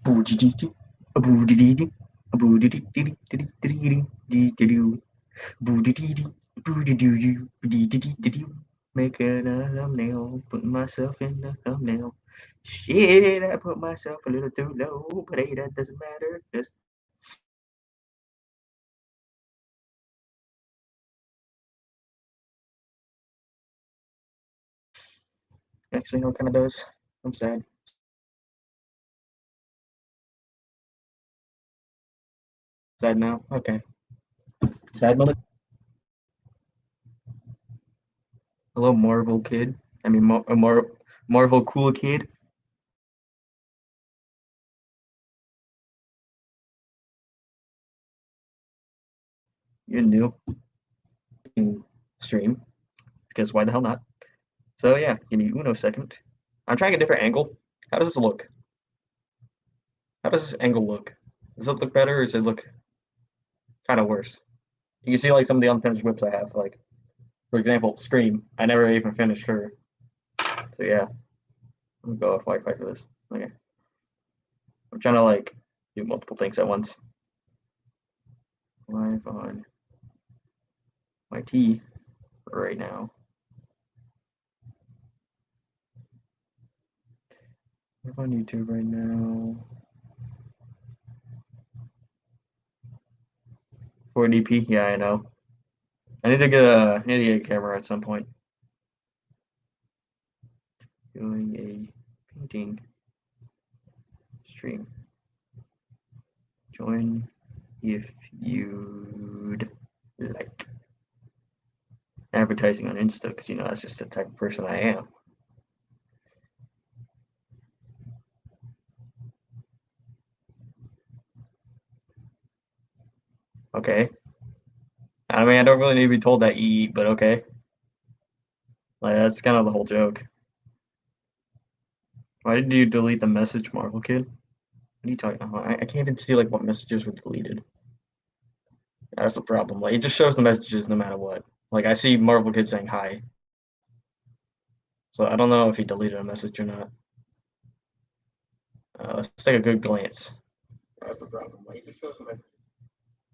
Boo-dee-dee-dee. Boo-dee-dee-dee. Boo-dee-dee-dee-dee-dee-dee-dee-dee-doo. Boo-dee-dee-dee. Boo-dee-doo-doo. Boo-dee-dee-dee-dee-doo. Making a thumbnail, putting myself in the thumbnail. Shit, I put myself a little too low, but hey, that doesn't matter. Just actually, no, it kind of does. I'm sad. Sad now. Okay. Sad moment. Hello, Marvel kid. I mean, Marvel cool kid. You're new in stream because why the hell not? So yeah, give me uno second. I'm trying a different angle. How does this look? How does this angle look? Does it look better or does it look kind of worse? You can see like some of the unfinished whips I have. Like for example, Scream. I never even finished her. So yeah, I'm gonna go with Wi-Fi for this. Okay. I'm trying to like do multiple things at once. Live on my T right now. Live on YouTube right now. 4DP, yeah, I know. I need to get a camera at some point. Doing a painting stream. Join if you'd like. Advertising on Insta, because you know that's just the type of person I am. Okay. I mean, I don't really need to be told that you eat, but okay. Like that's kind of the whole joke. Why did you delete the message, Marvel Kid? What are you talking about? I can't even see like what messages were deleted. That's the problem. Like it just shows the messages no matter what. Like I see Marvel Kid saying hi. So I don't know if he deleted a message or not. Let's take a good glance. That's the problem. Like it just shows the messages.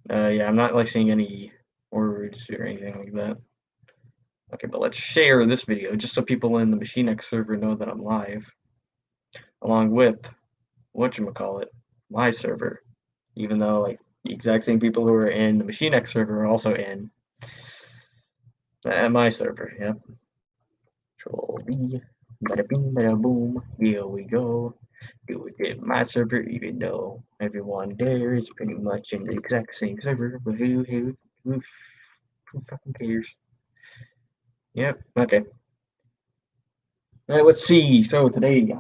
Yeah, I'm not like seeing any words or anything like that. Okay, but let's share this video just so people in the Machine X server know that I'm live, along with whatchamacallit, my server. Even though like the exact same people who are in the Machine X server are also in my server. Yep. Control V, bada bing, bada boom. Here we go. Do it in my server, even though everyone there is pretty much in the exact same server. But who fucking cares? Yep. Okay. All right. Let's see. So today,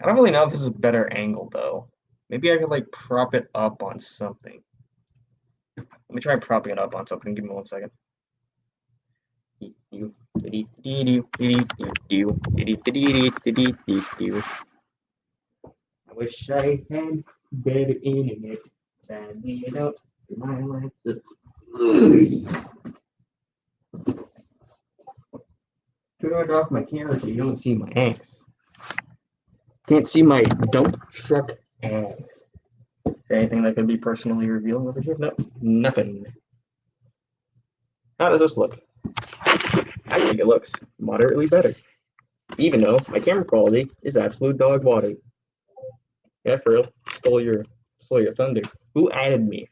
I don't really know if this is a better angle though. Maybe I could like prop it up on something. Let me try propping it up on something. Give me 1 second. I wish I had better internet. Sign me up for my life. Turn off my camera so you don't see my ass. Can't see my dump truck ass. Anything that could be personally revealing over here? No, nothing. How does this look? I think it looks moderately better, even though my camera quality is absolute dog water. Yeah, for real. Stole your thunder. Who added me?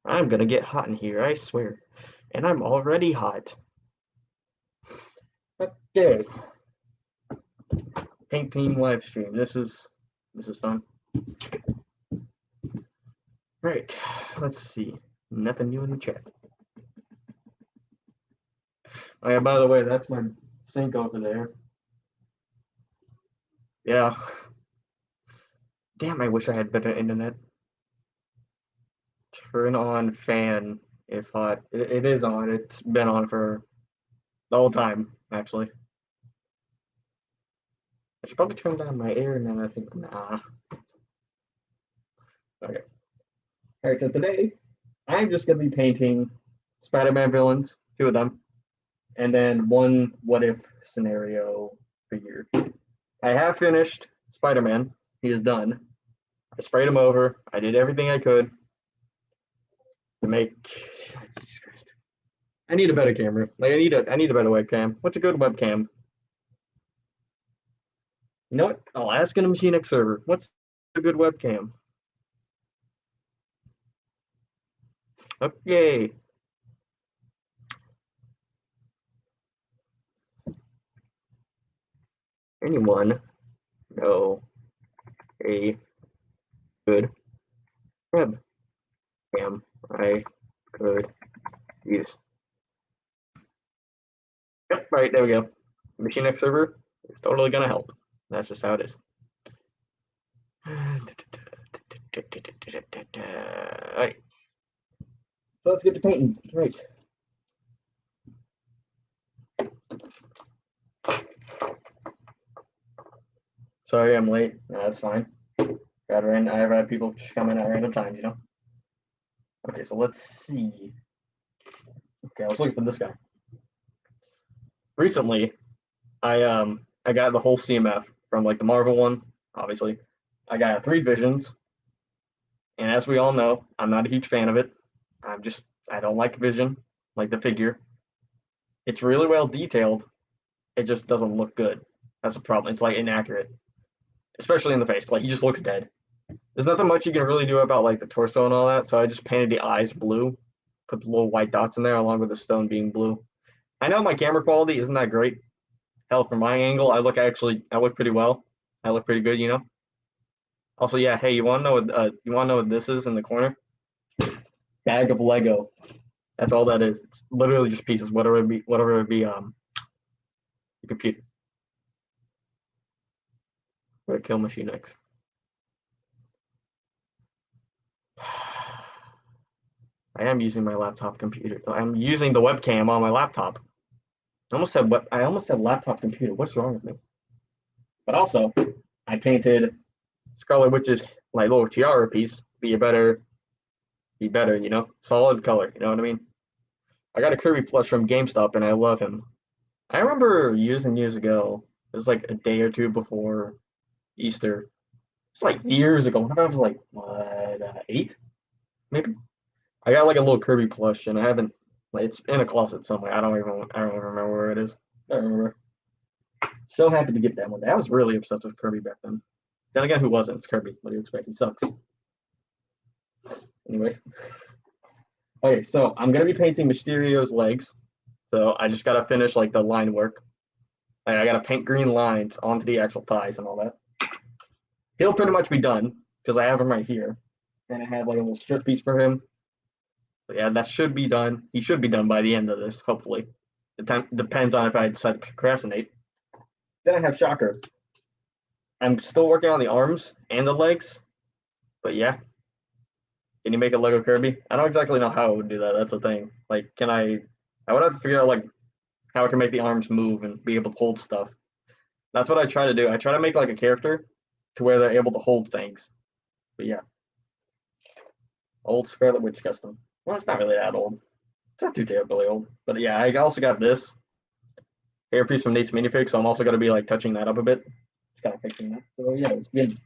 I'm gonna get hot in here, I swear. And I'm already hot. Okay. Paint team live stream. This is fun. Right. Let's see. Nothing new in the chat. Oh yeah, by the way, that's my sink over there. Yeah. Damn, I wish I had better internet. Turn on fan if hot. It is on. It's been on for the whole time, actually. I should probably turn down my air and then I think, nah. Okay. All right, so today I'm just gonna be painting Spider-Man villains, two of them. and then one what if scenario figure. I have finished Spider-Man. He is done. I sprayed him over. I did everything I could to make. Jesus Christ. I need a better camera. Like I need a better webcam. What's a good webcam? You know what? I'll ask in a Machine X server. What's a good webcam? Okay. Anyone know a good webcam I could use? Yep, right, there we go. Machine X server is totally gonna help. That's just how it is. Alright. So let's get to painting. Right. Sorry I'm late. No, that's fine. I've had people come in at random times, you know? Okay, so let's see. Okay, I was looking for this guy. Recently, I got the whole CMF from like the Marvel one, obviously. I got 3 Visions, and as we all know, I'm not a huge fan of it. I don't like Vision, like the figure. It's really well detailed. It just doesn't look good. That's a problem. It's like inaccurate, especially in the face. Like he just looks dead. There's nothing much you can really do about like the torso and all that. So I just painted the eyes blue, put the little white dots in there along with the stone being blue. I know my camera quality isn't that great. Hell, from my angle, I look pretty well. I look pretty good, you know. Also, yeah. Hey, you want to know what this is in the corner? Bag of Lego. That's all that is. It's literally just pieces, whatever it be, the computer. Or kill Machine X. I am using my laptop computer. I'm using the webcam on my laptop. I almost said laptop computer. What's wrong with me? But also, I painted Scarlet Witch's like little tiara piece. Be better, you know, solid color. You know what I mean? I got a Kirby plush from GameStop, and I love him. I remember years and years ago. It was like a day or two before Easter. It's like years ago. I was like what 8, maybe. I got like a little Kirby plush, and I haven't. Like, it's in a closet somewhere. I don't even remember where it is. I don't remember. So happy to get that one day. I was really obsessed with Kirby back then. Then again, who wasn't? It's Kirby. What do you expect? He sucks. Anyways. Okay, so I'm gonna be painting Mysterio's legs. So I just gotta finish like the line work. I gotta paint green lines onto the actual thighs and all that. He'll pretty much be done because I have him right here. And I have like a little strip piece for him. But yeah, that should be done. He should be done by the end of this, hopefully. Depends on if I decide to procrastinate. Then I have Shocker. I'm still working on the arms and the legs. But yeah. Can you make a Lego Kirby? I don't exactly know how I would do that. That's the thing. Like, I would have to figure out like how I can make the arms move and be able to hold stuff. That's what I try to do. I try to make like a character to where they're able to hold things. But yeah. Old Scarlet Witch custom. Well, it's not really that old. It's not too terribly old. But yeah, I also got this hairpiece from Nate's Minifigures, so I'm also going to be like touching that up a bit. Just kind of fixing that. So yeah, it's been.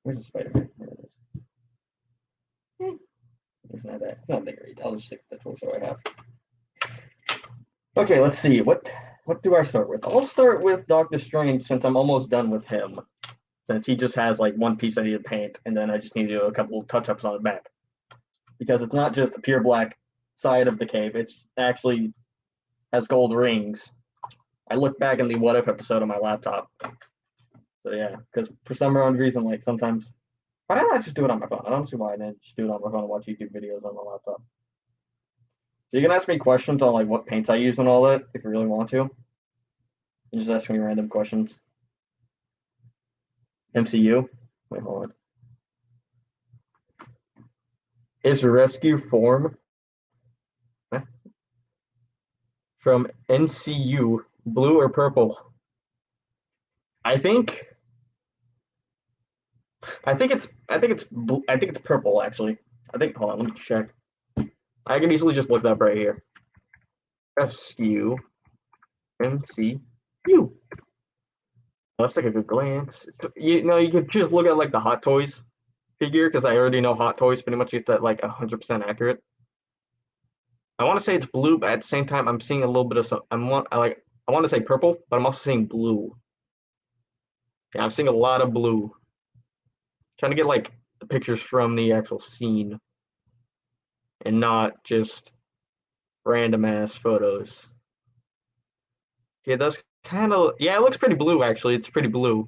Where's the Spider-Man? There it is. It's not that. Not that great. I'll just stick with the torso I have. Okay, let's see. What do I start with? I'll start with Doctor Strange since I'm almost done with him. Since he just has like one piece I need to paint, and then I just need to do a couple of touch-ups on the back. Because it's not just a pure black side of the cape, it's actually has gold rings. I looked back in the What If episode on my laptop. So yeah, because for some reason, like sometimes, why don't I just do it on my phone? I don't see why I didn't just do it on my phone and watch YouTube videos on my laptop. So you can ask me questions on like what paints I use and all that if you really want to. You just ask me random questions. MCU. Wait, hold on. His rescue form from NCU, blue or purple? I think it's purple actually. Hold on, let me check. I can easily just look that up right here. SQMCU. Let's take a good glance. You know, you could just look at like the Hot Toys figure because I already know Hot Toys pretty much gets that like 100% accurate. I want to say it's blue, but at the same time, I'm seeing a little bit of some. I want to say purple, but I'm also seeing blue. Yeah, I'm seeing a lot of blue. Trying to get like the pictures from the actual scene and not just random ass photos. Yeah, that's kind of yeah. It looks pretty blue actually. It's pretty blue.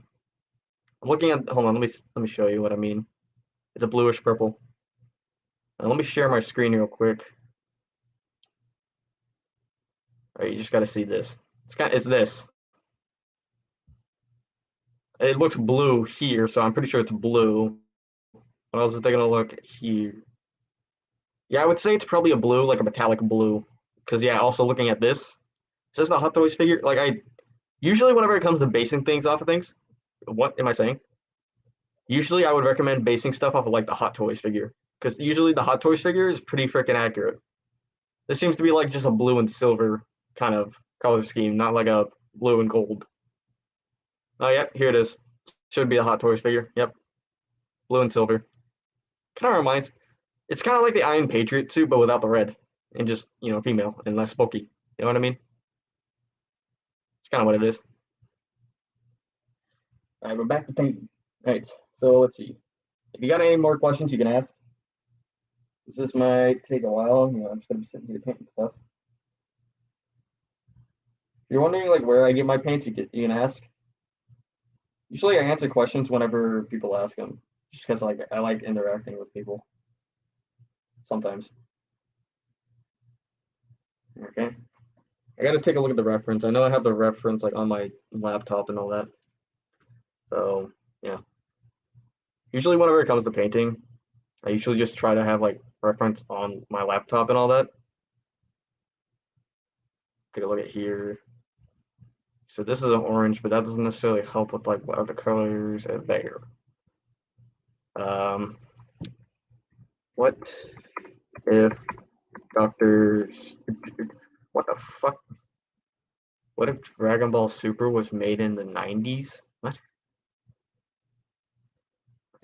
I'm looking at. Hold on. Let me show you what I mean. It's a bluish purple. Let me share my screen real quick. All right, you just got to see this. It's this. It looks blue here, so I'm pretty sure it's blue. What else is taking a look here? Yeah, I would say it's probably a blue, like a metallic blue. Because yeah, also looking at this, it's just the Hot Toys figure. Like I usually whenever it comes to basing things off of things, what am I saying? Usually I would recommend basing stuff off of like the Hot Toys figure. Because usually the Hot Toys figure is pretty freaking accurate. This seems to be like just a blue and silver kind of color scheme, not like a blue and gold. Oh yeah, here it is. Should be a Hot Toys figure. Yep. Blue and silver. Kind of reminds it's kind of like the Iron Patriot suit, but without the red. And just, you know, female and less bulky. You know what I mean? It's kind of what it is. All right, we're back to painting. All right, so let's see. If you got any more questions, you can ask. This might take a while. You know, I'm just gonna be sitting here painting stuff. If you're wondering like where I get my paints, you can ask. Usually, I answer questions whenever people ask them, just because like I like interacting with people. Sometimes. Okay. I gotta take a look at the reference. I know I have the reference like on my laptop and all that. So yeah. Usually whenever it comes to painting, I usually just try to have like reference on my laptop and all that. Take a look at here. So this is an orange, but that doesn't necessarily help with like what other colors are there. What if Doctor? What the fuck? What if Dragon Ball Super was made in the 90s? What?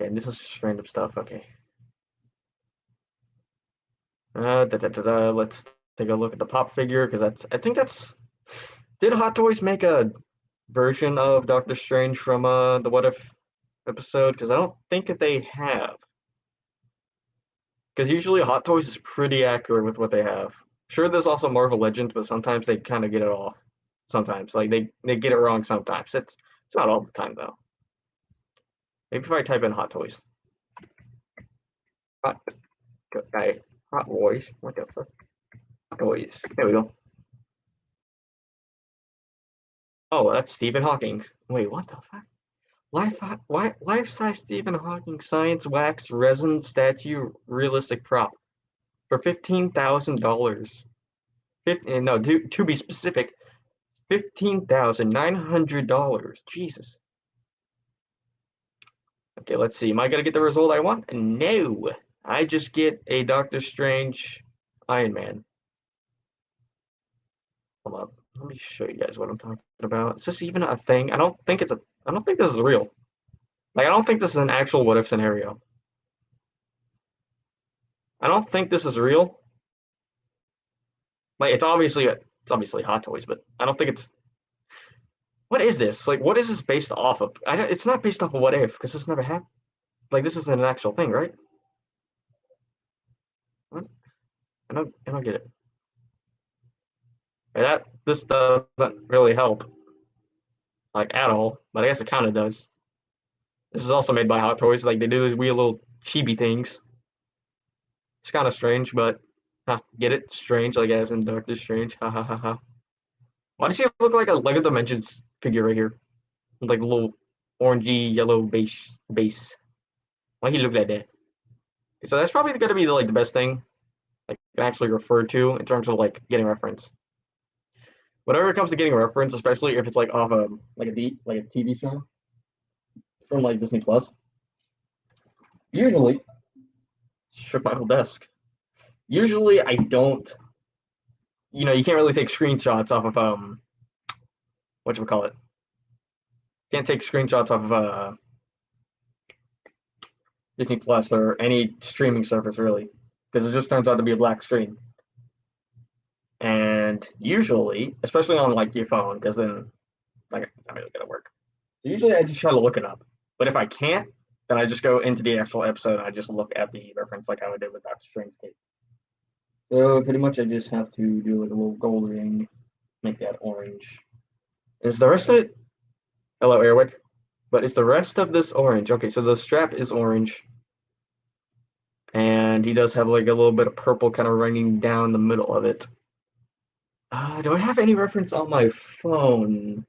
Okay, this is just random stuff. Okay. Let's take a look at the pop figure because I think that's. Did Hot Toys make a version of Doctor Strange from the What If episode? Because I don't think that they have. Because usually Hot Toys is pretty accurate with what they have. Sure, there's also Marvel Legends, but sometimes they kind of get it off. Sometimes, like they get it wrong. Sometimes it's not all the time though. Maybe if I type in Hot Toys, Hot guy, Hot Toys. What the fuck? Hot Toys. There we go. Oh, that's Stephen Hawking. Wait, what the fuck? Life-size Stephen Hawking science wax resin statue realistic prop for $15,000. No, to be specific, $15,900. Jesus. Okay, let's see. Am I gonna get the result I want? No. I just get a Doctor Strange Iron Man. Hold up. Let me show you guys what I'm talking about. Is this even a thing? I don't think this is real. Like I don't think this is an actual what if scenario. I don't think this is real. Like it's obviously Hot Toys, but I don't think it's. What is this? Like what is this based off of? It's not based off of what if because this never happened. Like this isn't an actual thing, right? What? I don't get it. This doesn't really help, like at all. But I guess it kind of does. This is also made by Hot Toys. Like they do these weird little chibi things. It's kind of strange, but get it? Strange, like as in Doctor Strange. Ha ha ha ha. Why does he look like a Lego Dimensions figure right here? Like a little orangey yellow base. Why he look like that? So that's probably gonna be like the best thing like can actually refer to in terms of like getting reference. Whenever it comes to getting reference, especially if it's like off a like a TV show from like Disney Plus, usually shook my whole desk. Usually I don't, you can't really take screenshots off of whatchamacallit. Can't take screenshots off of Disney Plus or any streaming service really, because it just turns out to be a black screen. And usually, especially on like your phone, because then like it's not really gonna work. So usually I just try to look it up. But if I can't, then I just go into the actual episode and I just look at the reference like how I did with Doctor Strange cape. So pretty much I just have to do like a little gold ring, make that orange. Is the rest of it? Hello, Airwick. But is the rest of this orange? Okay, so the strap is orange. And he does have like a little bit of purple kind of running down the middle of it. Do I have any reference on my phone?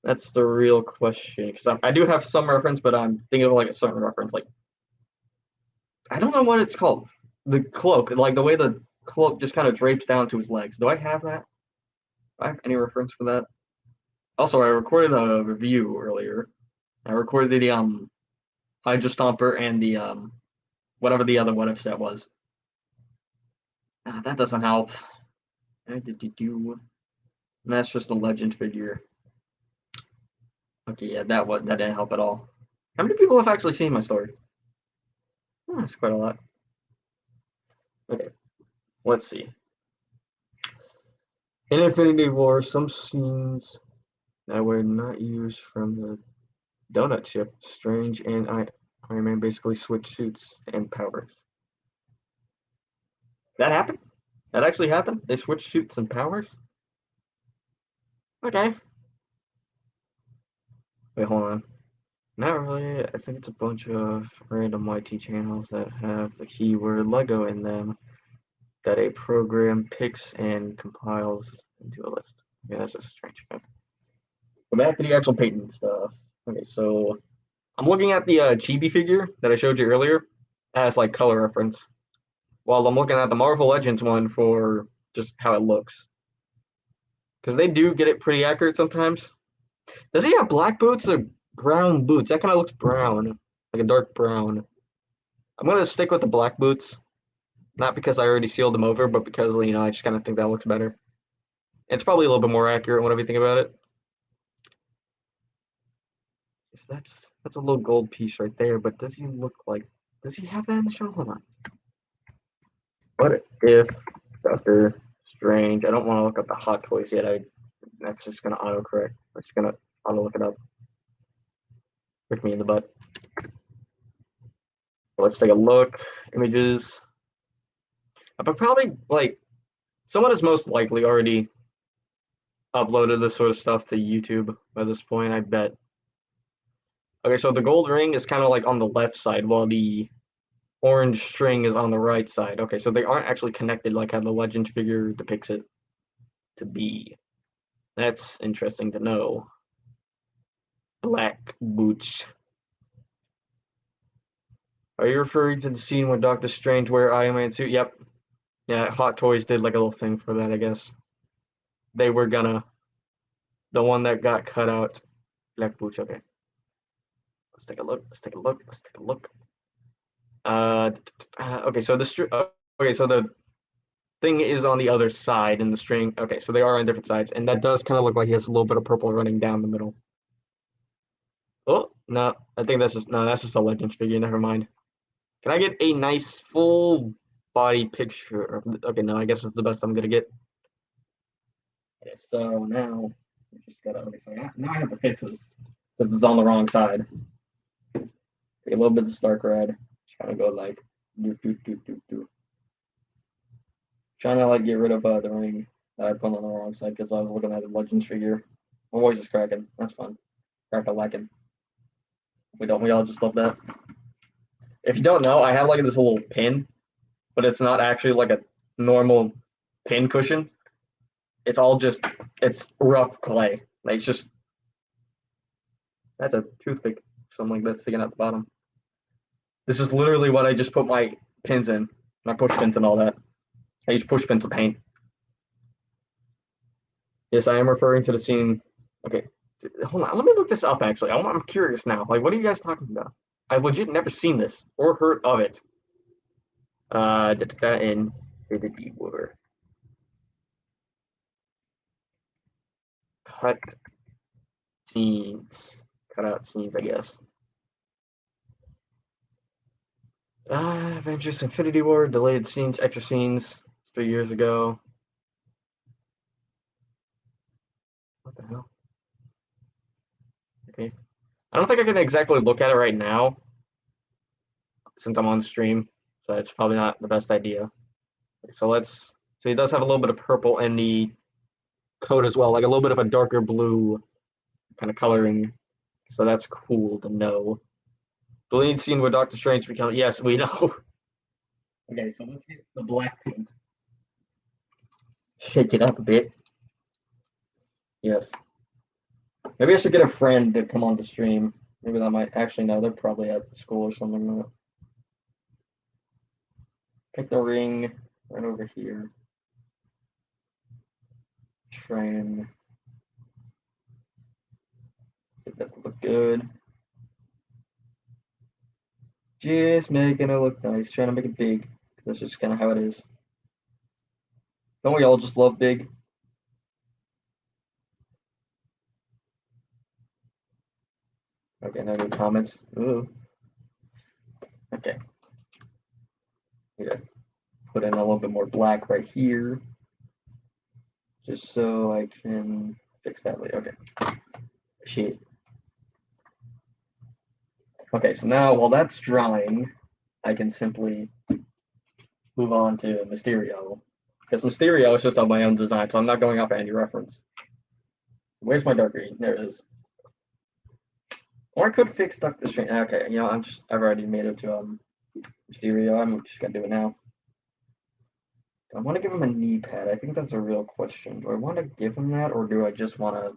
That's the real question. Because I do have some reference, but I'm thinking of like a certain reference. Like, I don't know what it's called. The cloak, like the way the cloak just kind of drapes down to his legs. Do I have that? Do I have any reference for that? Also, I recorded a review earlier. I recorded the Hydra Stomper and the whatever the other what if set was. That doesn't help. And that's just a legend figure. Okay, yeah, that didn't help at all. How many people have actually seen my story? Oh, that's quite a lot. Okay, let's see. In Infinity War, some scenes that were not used from the donut ship, Strange and Iron Man basically switch suits and powers. That happened? That actually happened? They switched suits and powers? Okay. Wait, hold on. Not really. I think it's a bunch of random YT channels that have the keyword Lego in them that a program picks and compiles into a list. Yeah, that's just strange. Okay. Go back to the actual painting stuff. Okay, so I'm looking at the Chibi figure that I showed you earlier as like color reference, while I'm looking at the Marvel Legends one for just how it looks. Because they do get it pretty accurate sometimes. Does he have black boots or brown boots? That kind of looks brown, like a dark brown. I'm gonna stick with the black boots, not because I already sealed them over, but because I just kind of think that looks better. It's probably a little bit more accurate whenever you think about it. That's a little gold piece right there, but does he look like? Does he have that in the show? Hold on. What if Doctor Strange? I don't want to look up the Hot Toys yet. That's just gonna autocorrect. I'm just gonna auto look it up. Kick me in the butt. Let's take a look. Images. But probably like someone has most likely already uploaded this sort of stuff to YouTube by this point, I bet. Okay, so the gold ring is kind of like on the left side while the orange string is on the right side. Okay, so they aren't actually connected like how the legend figure depicts it to be. That's interesting to know. Black boots. Are you referring to the scene where Doctor Strange wear Iron Man suit? Yep. Yeah, Hot Toys did like a little thing for that, I guess. They were gonna the one that got cut out. Black boots, okay. Let's take a look. Let's take a look. Let's take a look. Okay, so the thing is on the other side in the string. Okay, so they are on different sides, and that does kind of look like he has a little bit of purple running down the middle. Oh no, I think that's just a Legends figure. Never mind. Can I get a nice full body picture? Okay, no, I guess it's the best I'm gonna get. Okay, so now we just gotta. Okay, so now I have to fix this since it's on the wrong side. Take a little bit of Stark Red. Just kind of go like do. Trying to like get rid of the ring that I put on the wrong side because I was looking at the Legends figure. My voice is cracking. That's fun. Crack a lacking. We all just love that. If you don't know, I have like this little pin, but it's not actually like a normal pin cushion. It's rough clay. Like it's just that's a toothpick, something like that sticking out the bottom. This is literally what I just put my pins in, my push pins and all that. I use push pins to paint. Yes, I am referring to the scene. Okay, hold on. Let me look this up. Actually, I'm curious now. Like, what are you guys talking about? I've legit never seen this or heard of it. In Infinity War. Cut scenes. Cut out scenes, I guess. Avengers Infinity War, delayed scenes, extra scenes, 3 years ago. What the hell? Okay. I don't think I can exactly look at it right now since I'm on stream, so it's probably not the best idea. So he does have a little bit of purple in the coat as well, like a little bit of a darker blue kind of coloring. So that's cool to know. The lead scene where Doctor Strange becomes, yes, we know. Okay, so let's get the black paint. Shake it up a bit. Yes. Maybe I should get a friend to come on the stream. Maybe that might actually no, they're probably at school or something like that. Pick the ring right over here. Train. Get that to look good. Just making it look nice. Trying to make it big. That's just kind of how it is. Don't we all just love big? Okay, no new comments. Ooh. Okay. Yeah. Put in a little bit more black right here. Just so I can fix that later. Okay. Shit. Okay, so now while that's drying, I can simply move on to Mysterio. Because Mysterio is just on my own design, so I'm not going off any reference. Where's my dark green? There it is. Or I could fix Doctor Strange. Okay, you know, I've already made it to Mysterio. I'm just gonna do it now. Do I want to give him a knee pad? I think that's a real question. Do I want to give him that, or do I just want to?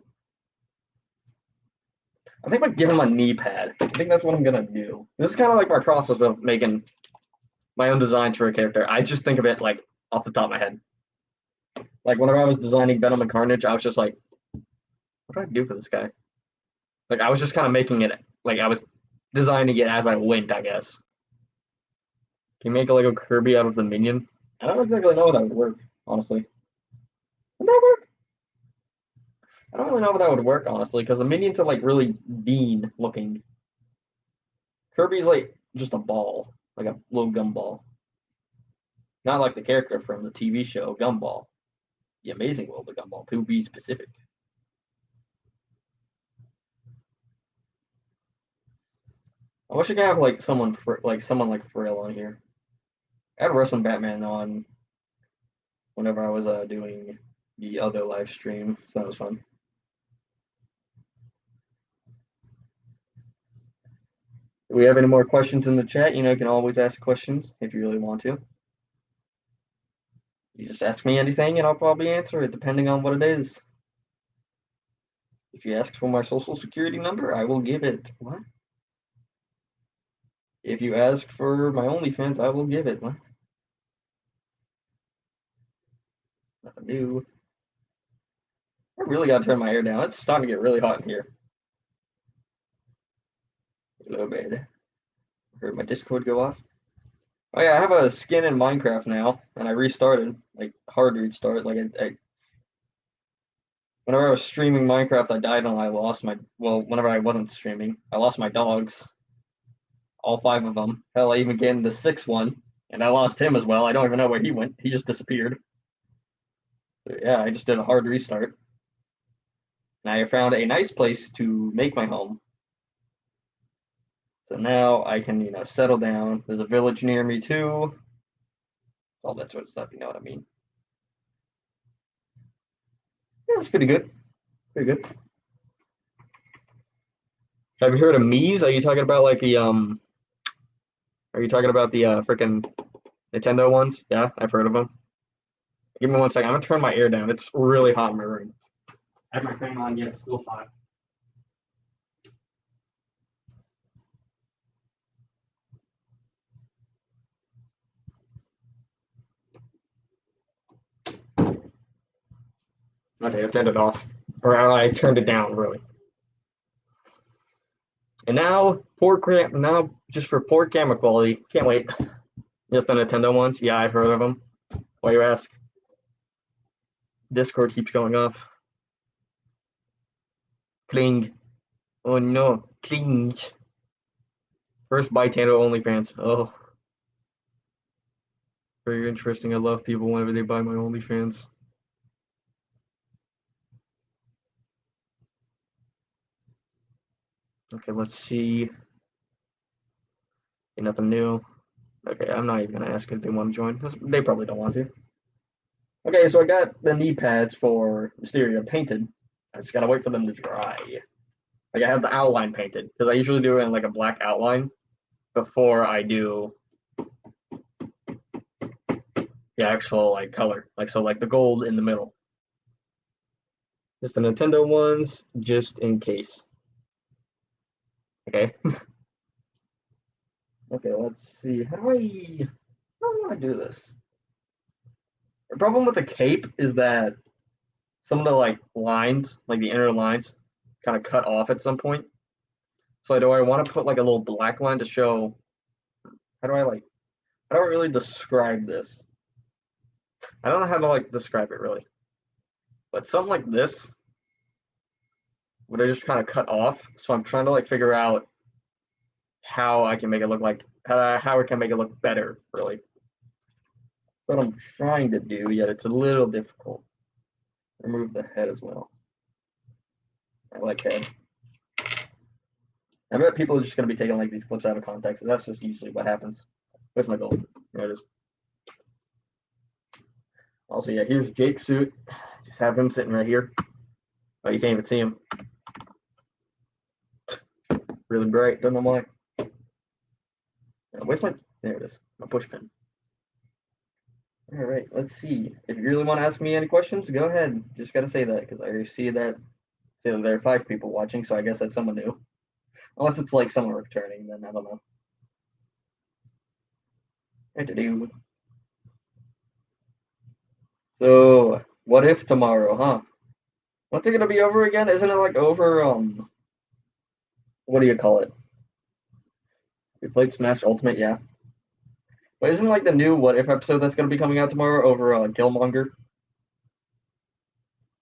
I think I give him a knee pad. I think that's what I'm gonna do. This is kind of like my process of making my own designs for a character. I just think of it like off the top of my head. Like whenever I was designing Venom and Carnage, I was just like, what do I do for this guy? Like I was just kind of making it like I was designing it as I went, I guess. Can you make a Lego Kirby out of the minion? I don't exactly know how that would work, honestly. Would that work? I don't really know how that would work, honestly, because the minions are like really mean looking. Kirby's like just a ball, like a little gumball. Not like the character from the TV show Gumball. The Amazing World of Gumball, to be specific. I wish I could have like someone like Frail on here. I had wrestling Batman on whenever I was doing the other live stream, so that was fun. If we have any more questions in the chat, you can always ask questions if you really want to. You just ask me anything and I'll probably answer it depending on what it is. If you ask for my social security number, I will give it. What? If you ask for my OnlyFans, I will give it. What? Nothing new. I really gotta turn my hair down. It's starting to get really hot in here. A little bit. Heard my Discord go off. Oh yeah, I have a skin in Minecraft now, and I restarted, like hard restart. Like whenever I was streaming Minecraft, I died and I lost my. Well, whenever I wasn't streaming, I lost my dogs, all 5 of them. Hell, I even gained the 6th one, and I lost him as well. I don't even know where he went. He just disappeared. But yeah, I just did a hard restart. And I found a nice place to make my home. So now I can, settle down. There's a village near me too. All that sort of stuff, you know what I mean. Yeah, that's pretty good. Pretty good. Have you heard of Mii's? Are you talking about like the Are you talking about the freaking Nintendo ones? Yeah, I've heard of them. Give me 1 second. I'm gonna turn my air down. It's really hot in my room. I have my fan on, yet it's still hot. Okay, I've turned it off. Or I turned it down, really. And now, just for poor camera quality, can't wait. Just the Nintendo ones? Yeah, I've heard of them. Why you ask? Discord keeps going off. Cling. Oh no, cling. First buy Tando OnlyFans. Oh. Very interesting. I love people whenever they buy my OnlyFans. Okay, let's see. Nothing new. Okay, I'm not even gonna ask if they want to join. They probably don't want to. Okay, so I got the knee pads for Mysterio painted. I just gotta wait for them to dry. Like I have the outline painted because I usually do it in like a black outline before I do the actual like color. Like so, like the gold in the middle. Just the Nintendo ones, just in case. Okay. Okay, let's see. How do I do this? The problem with the cape is that some of the like lines, like the inner lines, kind of cut off at some point. So do I want to put like a little black line to show? How do I really describe this? I don't know how to like describe it really, but something like this would I just kind of cut off. So I'm trying to like figure out how I can make it look like how I can make it look better. Really, that's what I'm trying to do. Yet it's a little difficult. Remove the head as well. I like head. I bet people are just gonna be taking like these clips out of context. And that's just usually what happens. Where's my gold? There it is. Also, yeah, here's Jake's suit. Just have him sitting right here. Oh, you can't even see him. Really bright. Don't know why. Where's my? There it is. My push pin. All right. Let's see. If you really want to ask me any questions, go ahead. Just gotta say that because I see that. Say that there are 5 people watching, so I guess that's someone new. Unless it's like someone returning, then I don't know. What to do? So, what if tomorrow, huh? What's it gonna be over again? Isn't it like over? What do you call it? We played Smash Ultimate, yeah. But isn't like the new What If episode that's gonna be coming out tomorrow over Killmonger?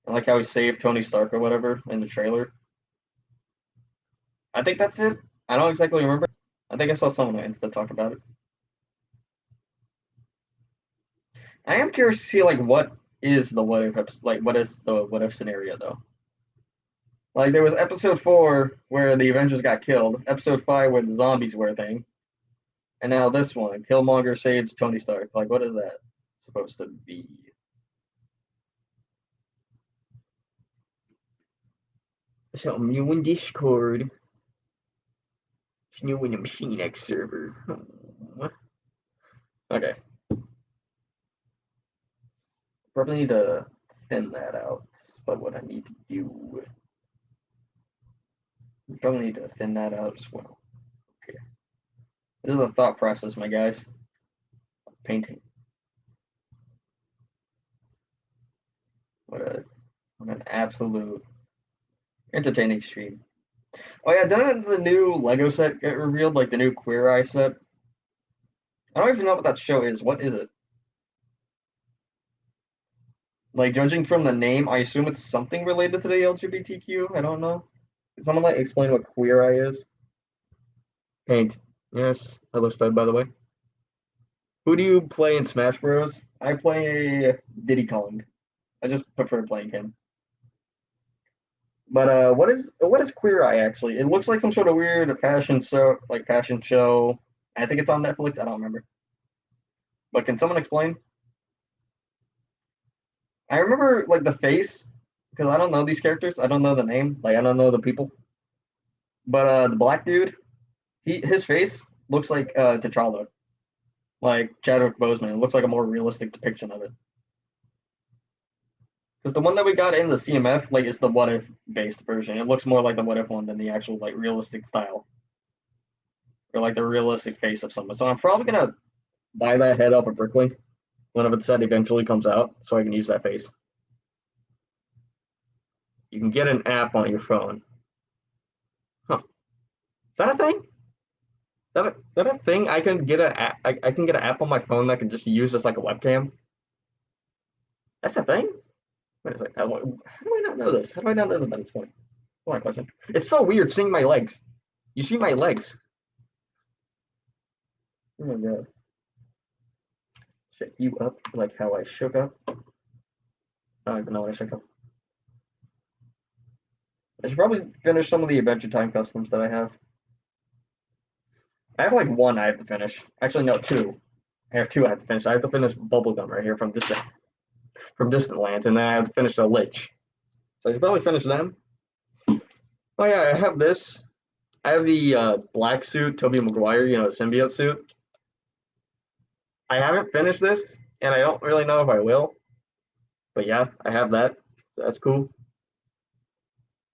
And like how he saved Tony Stark or whatever in the trailer. I think that's it. I don't exactly remember. I think I saw someone on Insta talk about it. I am curious to see like what is the What If episode, like what is the What If scenario though? Like there was episode 4 where the Avengers got killed, episode 5 where the zombies were a thing, and now this one, Killmonger saves Tony Stark. Like what is that supposed to be? So new in Discord. It's new in the Machine X server. Okay. Probably need to thin that out. But what I need to do. Probably need to thin that out as well. Okay. This is the thought process, my guys. Painting. What an absolute entertaining stream. Oh yeah, didn't the new Lego set get revealed? Like the new Queer Eye set? I don't even know what that show is. What is it? Like judging from the name, I assume it's something related to the LGBTQ. I don't know. Can someone like explain what Queer Eye is? Paint. Yes. Hello, Stud, by the way. Who do you play in Smash Bros? I play Diddy Kong. I just prefer playing him. But what is Queer Eye actually? It looks like some sort of weird fashion show. I think it's on Netflix. I don't remember. But can someone explain? I remember like the face because I don't know these characters. I don't know the name. Like I don't know the people. But the black dude, his face looks like T'Challa, like Chadwick Boseman. It looks like a more realistic depiction of it. Because the one that we got in the CMF, like, is the What If based version. It looks more like the What If one than the actual like realistic style, or like the realistic face of someone. So I'm probably gonna buy that head off of Bricklink whenever the set eventually comes out, so I can use that face. You can get an app on your phone. Huh? Is that a thing? Is that a thing? I can get I can get an app on my phone that can just use as like a webcam. That's the thing? Wait a second. How do I not know this? How do I not know this by this point? What a question. It's so weird seeing my legs. You see my legs. Oh my god. Shake you up like how I shook up. I don't even know what I shook up. I should probably finish some of the Adventure Time customs that I have. I have like one I have to finish. Actually, no, two. I have two I have to finish. I have to finish Bubblegum right here from Distant Lands, and then I have to finish the Lich. So I should probably finish them. Oh yeah, I have this. I have the black suit, Tobey Maguire, the symbiote suit. I haven't finished this, and I don't really know if I will. But yeah, I have that. So that's cool.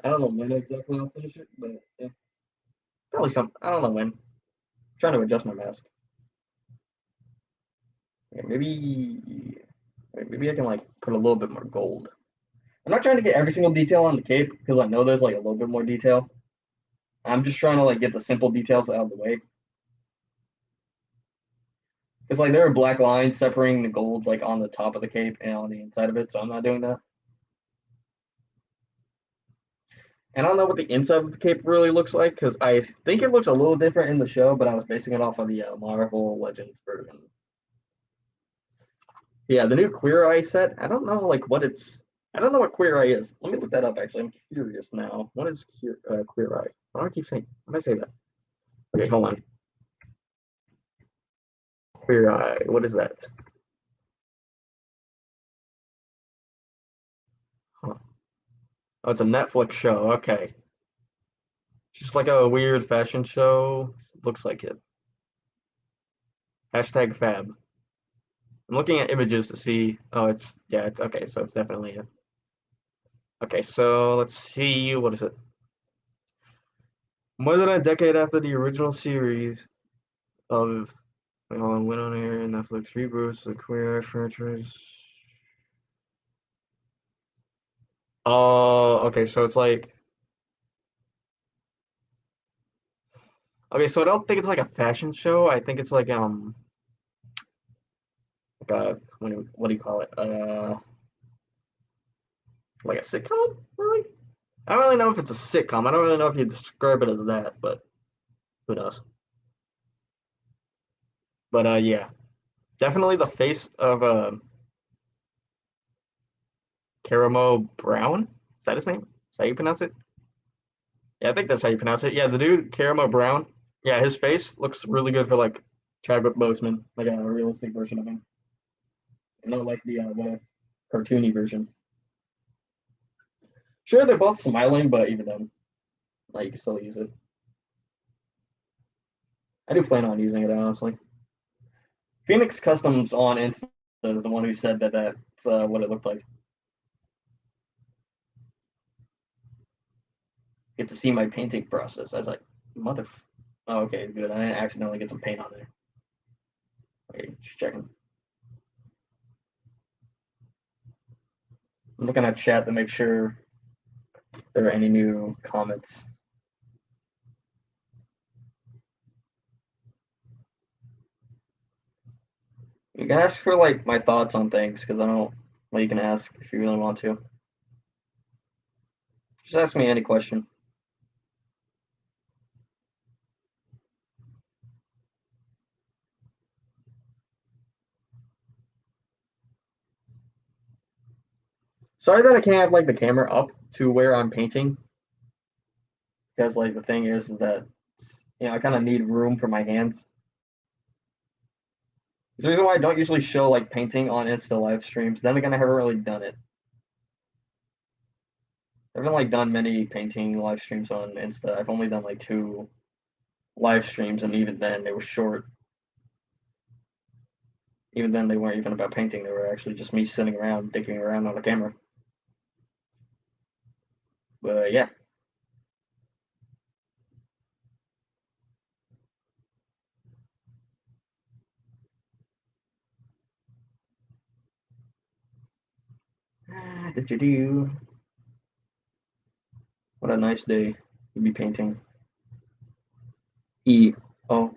I don't know when exactly I'll finish it, but yeah. Probably some. I don't know when. I'm trying to adjust my mask. Yeah, maybe I can like put a little bit more gold. I'm not trying to get every single detail on the cape because I know there's like a little bit more detail. I'm just trying to like get the simple details out of the way. Because like there are black lines separating the gold like on the top of the cape and on the inside of it, so I'm not doing that. And I don't know what the inside of the cape really looks like because I think it looks a little different in the show, but I was basing it off of the Marvel Legends version. Yeah, the new Queer Eye set. I don't know like what it's. I don't know what Queer Eye is. Let me look that up. Actually, I'm curious now. What is Queer Eye? Why do I keep saying? Why did I say that? Okay, hold on. Queer Eye. What is that? Huh. Oh, it's a Netflix show. Okay, just like a weird fashion show. Looks like it. Hashtag fab. I'm looking at images to see. Oh, it's okay. So it's definitely it. Okay, so let's see. What is it? More than a decade after the original series of wait, hold on, went on air and Netflix reboots the Queer Eye franchise. Oh, okay. So it's like okay. So I don't think it's like a fashion show. I think it's like a what do you call it? Like a sitcom, really? I don't really know if it's a sitcom. I don't really know if you describe it as that, but who knows? But yeah, definitely the face of Karamo Brown. Is that his name? Is that how you pronounce it? Yeah, I think that's how you pronounce it. Yeah, the dude Karamo Brown. Yeah, his face looks really good for like Chadwick Boseman, like a realistic version of him, and not like the cartoony version. Sure, they're both smiling, but even then, like you can still use it. I do plan on using it honestly. Phoenix Customs on Insta is the one who said that that's what it looked like. Get to see my painting process. I was like, mother. Oh, okay, good. I didn't accidentally get some paint on there. Okay, just checking. I'm looking at chat to make sure there are any new comments. You can ask for like my thoughts on things because I don't. Well, you can ask if you really want to. Just ask me any question. Sorry that I can't have like the camera up to where I'm painting because like the thing is that I kind of need room for my hands. There's the reason why I don't usually show like painting on Insta live streams. Then again, I haven't really done it. I haven't like done many painting live streams on Insta. I've only done like two live streams, and even then they were short. Even then they weren't even about painting. They were actually just me sitting around, dicking around on the camera. But yeah. Did you do? What a nice day to be painting. E. Oh.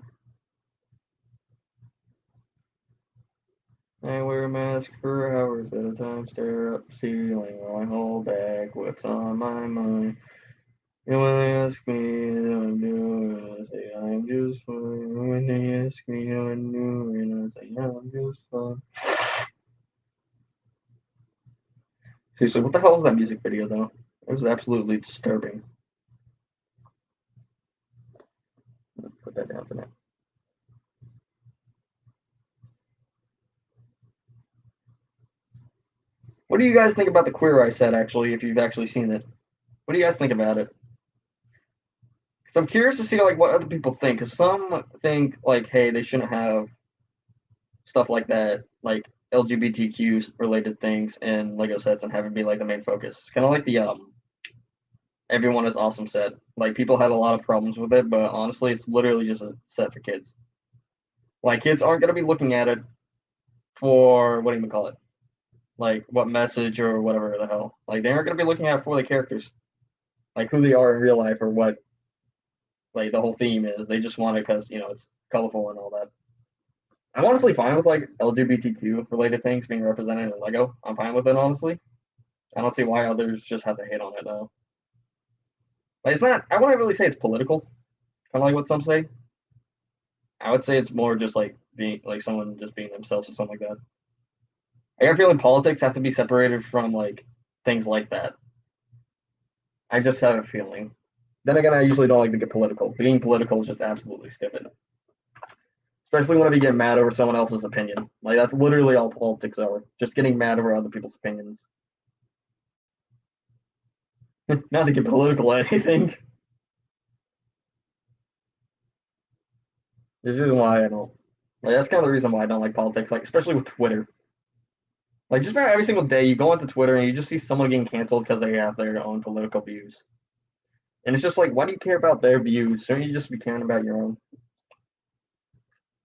I wear a mask for hours at a time, stare up the ceiling while I hold back what's on my mind. And when they ask me how I'm doing, I say I'm just fine. When they ask me how I'm doing, I say I'm just fine. Seriously, what the hell is that music video though? It was absolutely disturbing. Put that down for now. What do you guys think about the Queer Eye set, actually, if you've actually seen it? What do you guys think about it? Because I'm curious to see like what other people think. Because some think like, hey, they shouldn't have stuff like that, like LGBTQ related things in Lego sets and have it be like the main focus. Kind of like the Everyone is Awesome set. Like people had a lot of problems with it, but honestly, it's literally just a set for kids. Like kids aren't gonna be looking at it for what do you call it? Like what message or whatever the hell. Like they aren't gonna be looking at it for the characters, like who they are in real life or what like the whole theme is. They just want it because it's colorful and all that. I'm honestly fine with like LGBTQ related things being represented in Lego. I'm fine with it honestly. I don't see why others just have to hate on it though. Like it's not. I wouldn't really say it's political. Kind of like what some say. I would say it's more just like being like someone just being themselves or something like that. I got a feeling politics have to be separated from like things like that. I just have a feeling. Then again, I usually don't like to get political. Being political is just absolutely stupid. Especially whenever you get mad over someone else's opinion. Like that's literally all politics are. Just getting mad over other people's opinions. Not to get political or anything. This is why I don't. Like that's kind of the reason why I don't like politics. Like especially with Twitter. Like just about every single day, you go onto Twitter and you just see someone getting canceled because they have their own political views. And it's just like, why do you care about their views? Shouldn't you just be caring about your own?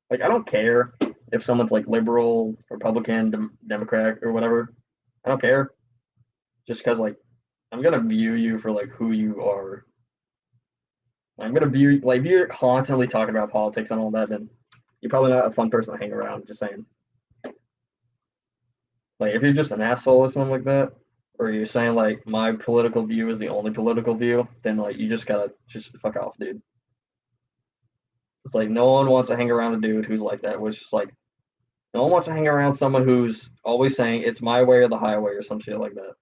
Like I don't care if someone's like liberal, Republican, Democrat, or whatever. I don't care. Just because like I'm gonna view you for like who you are. I'm gonna view like if you're constantly talking about politics and all that, then you're probably not a fun person to hang around. Just saying. Like if you're just an asshole or something like that, or you're saying like my political view is the only political view, then like you just gotta just fuck off, dude. It's like no one wants to hang around a dude who's like that. Which is like no one wants to hang around someone who's always saying it's my way or the highway or some shit like that.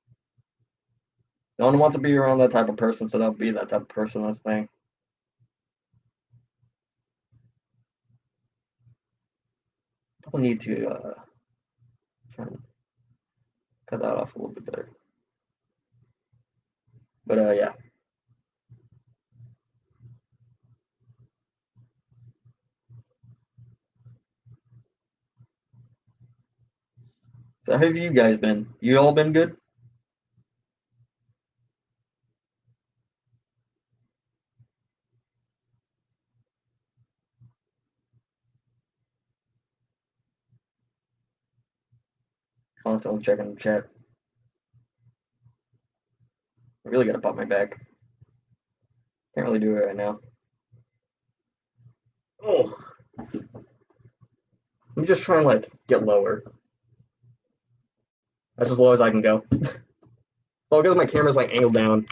No one wants to be around that type of person, so don't be that type of person. That's the thing. People need to try and cut that off a little bit better. But yeah. So how have you guys been? You all been good? I'll check in the chat. I really gotta pop my back. Can't really do it right now. Oh, let me just try and like get lower. That's as low as I can go. Well, because my camera's like angled down.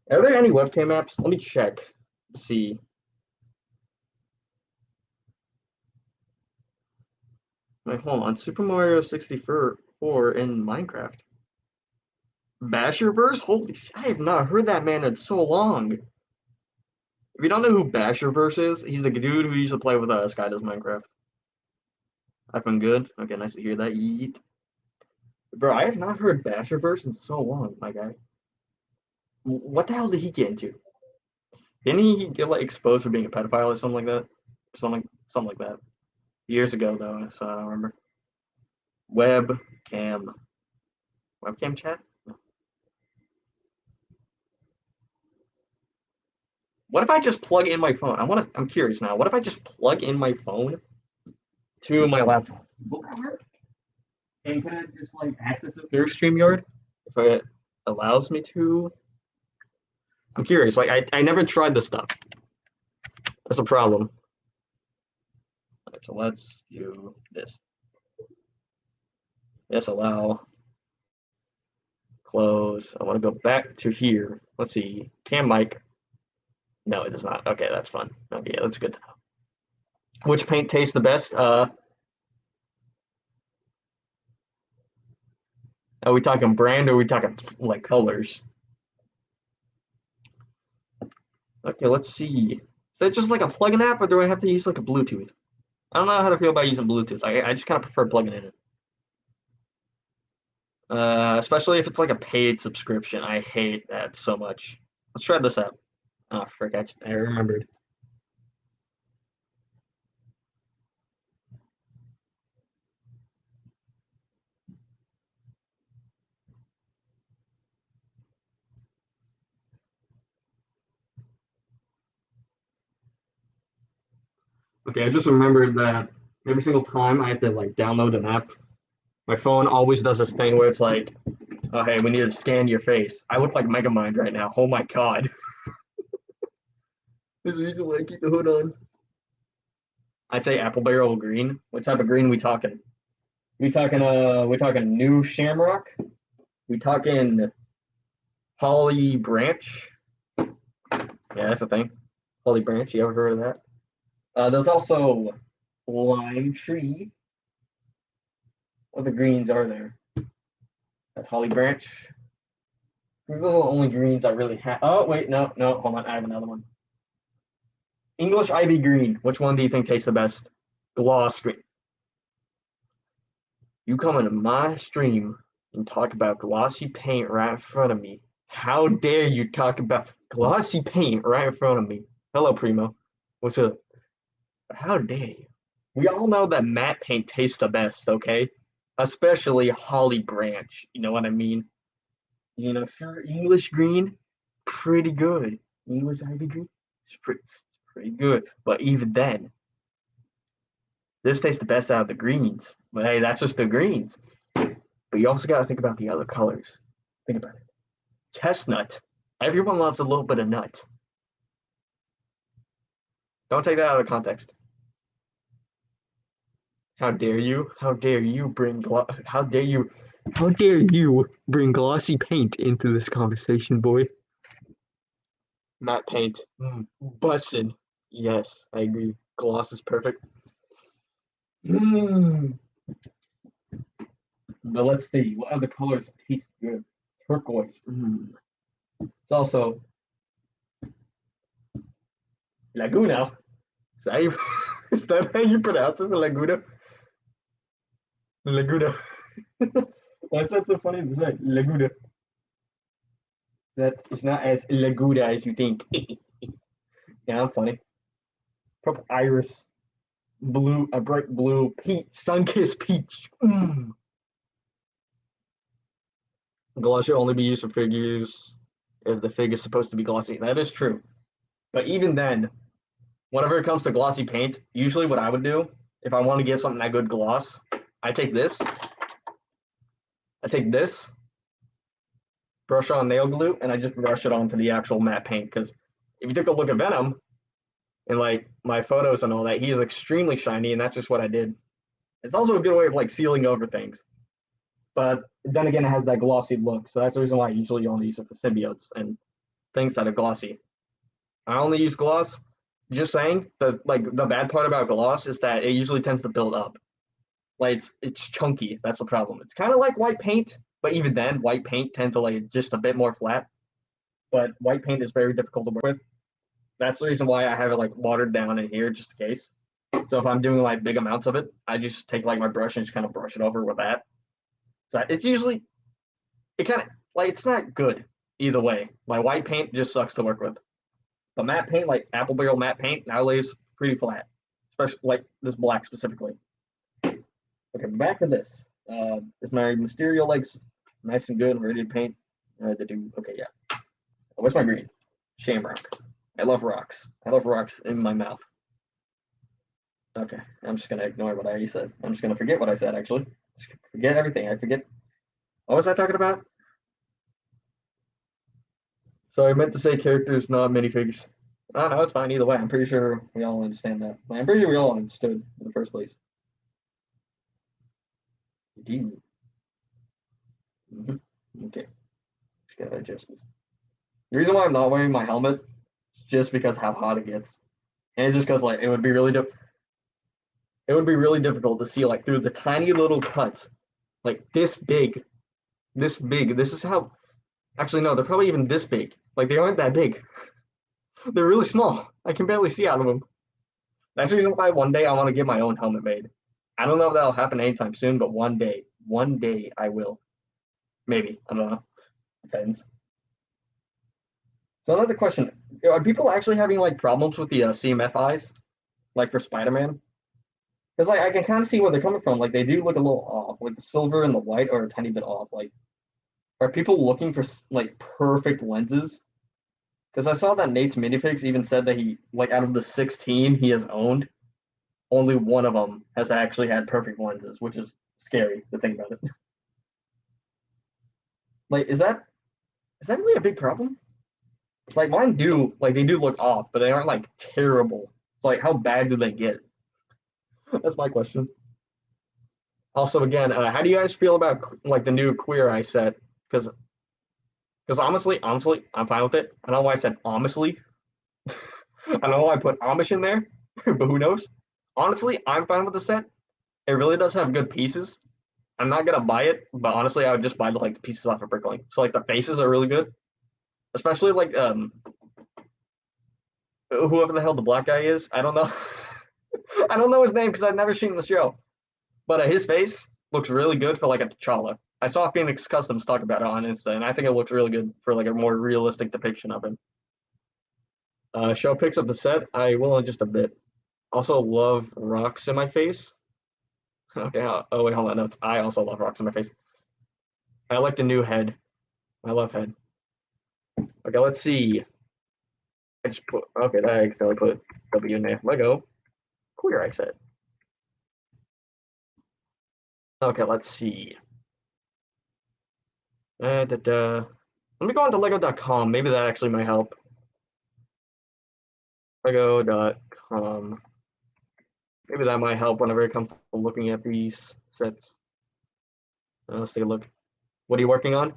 Are there any webcam apps? Let me check. See. Wait, hold on. Super Mario 64 in Minecraft. Basherverse? Holy shit, I have not heard that man in so long. If you don't know who Basherverse is, he's the dude who used to play with us, guy does Minecraft. I've been good. Okay, nice to hear that. Yeet. Bro, I have not heard Basherverse in so long, my guy. What the hell did he get into? Didn't he get like exposed for being a pedophile or something like that? Something like that. Years ago though, so I don't remember. Webcam. Webcam chat? What if I just plug in my phone? I'm curious now. What if I just plug in my phone to my laptop? Will that work? And can I just like access it through StreamYard if it allows me to? I'm curious. Like I never tried this stuff. That's a problem. So let's do this. Yes, allow. Close. I want to go back to here. Let's see. Cam mic. No, it does not. Okay, that's fun. Okay, that's good to know. Which paint tastes the best? Are we talking brand or are we talking like colors? Okay, let's see. Is that just like a plug-in app or do I have to use like a Bluetooth? I don't know how to feel about using Bluetooth. I just kind of prefer plugging it in. Especially if it's like a paid subscription. I hate that so much. Let's try this out. Oh, frick, I remembered. Okay, I just remembered that every single time I have to like download an app, my phone always does this thing where it's like, oh hey, we need to scan your face. I look like Megamind right now. Oh my god. There's a reason why I keep the hood on. I'd say apple barrel green. What type of green we talking? We talking new shamrock? We talking holly branch? Yeah, that's a thing. Holly branch, you ever heard of that? There's also lime tree. What the greens are there? That's holly branch. Those are the only greens I really have. Oh wait, no, hold on, I have another one. English ivy green. Which one do you think tastes the best? Gloss green. You come into my stream and talk about glossy paint right in front of me. How dare you talk about glossy paint right in front of me? Hello, Primo. What's up? How dare you? We all know that matte paint tastes the best, okay? Especially holly branch. You know what I mean? You know, sure, English green, pretty good. English ivy green, it's pretty good. But even then, this tastes the best out of the greens. But hey, that's just the greens. But you also got to think about the other colors. Think about it. Chestnut. Everyone loves a little bit of nut. Don't take that out of context. How dare you? How dare you bring how dare you bring glossy paint into this conversation, boy? Matte paint. Bussin'. Yes, I agree. Gloss is perfect. Mm. But let's see. What other colors taste good? Turquoise. It's also Laguna. Is that, is that how you pronounce it? Laguna? Laguna. Why is that so funny to say? Laguna. That is not as Laguna as you think. Yeah, I'm funny. Purple iris. Blue, a bright blue, peach, sun-kissed peach. Gloss should only be used for figures if the fig is supposed to be glossy. That is true. But even then, whenever it comes to glossy paint, usually what I would do, if I want to give something that good gloss, I take this, brush on nail glue, and I just brush it onto the actual matte paint. Because if you took a look at Venom, and like my photos and all that, he is extremely shiny, and that's just what I did. It's also a good way of like sealing over things. But then again, it has that glossy look, so that's the reason why I usually only use it for symbiotes and things that are glossy. I only use gloss. Just saying, the bad part about gloss is that it usually tends to build up. Like it's chunky. That's the problem. It's kind of like white paint, but even then, white paint tends to like just a bit more flat. But white paint is very difficult to work with. That's the reason why I have it like watered down in here, just in case. So if I'm doing like big amounts of it, I just take like my brush and just kind of brush it over with that. So it's usually it kind of like it's not good either way. My white paint just sucks to work with. But matte paint, like apple barrel matte paint, now lays pretty flat, especially like this black specifically. Okay, back to this. Is my Mysterio legs nice and good, ready to paint? To do okay, yeah. What's my green? Shamrock. I love rocks. I love rocks in my mouth. Okay, I'm just gonna ignore what I already said. I'm just gonna forget what I said. Actually, just forget everything. I forget. What was I talking about? So I meant to say characters, not minifigures. I don't know, it's fine either way. I'm pretty sure we all understand that. Like, I'm pretty sure we all understood in the first place. Indeed. Okay, just gotta adjust this. The reason why I'm not wearing my helmet is just because how hot it gets, and it's just because like it would be really difficult to see like through the tiny little cuts, like this big, this big. This is how. Actually, no, they're probably even this big. Like they aren't that big. They're really small. I can barely see out of them. That's the reason why one day I want to get my own helmet made. I don't know if that'll happen anytime soon, but one day I will. Maybe. I don't know. Depends. So another question: are people actually having like problems with the CMF eyes, like for Spider-Man? Because like I can kind of see where they're coming from. Like they do look a little off. Like the silver and the white are a tiny bit off. Like are people looking for like perfect lenses? Because I saw that Nate's minifigs even said that he like out of the 16 he has owned, only one of them has actually had perfect lenses, which is scary to think about it. Like is that really a big problem? Like mine do like they do look off, but they aren't like terrible. It's like how bad do they get? That's my question. Also, again, how do you guys feel about like the new Queer Eye set? Because honestly, I'm fine with it. I don't know why I said honestly. I don't know why I put Amish in there, but who knows? Honestly, I'm fine with the set. It really does have good pieces. I'm not gonna buy it, but honestly, I would just buy like the pieces off of Bricklink. So like the faces are really good, especially like whoever the hell the black guy is. I don't know. I don't know his name because I've never seen the show. But his face looks really good for like a T'Challa. I saw Phoenix Customs talk about it on Insta, and I think it looks really good for like a more realistic depiction of him. Show pics of the set. I will in just a bit. Also love rocks in my face. Okay. Oh wait, hold on. No, I also love rocks in my face. I like the new head. I love head. Okay, let's see. I just put okay. That I accidentally put W in there. Lego Queer Eye set. Okay, let's see. Let me go on to Lego.com. Maybe that actually might help. Lego.com. Maybe that might help whenever it comes to looking at these sets. Let's take a look. What are you working on?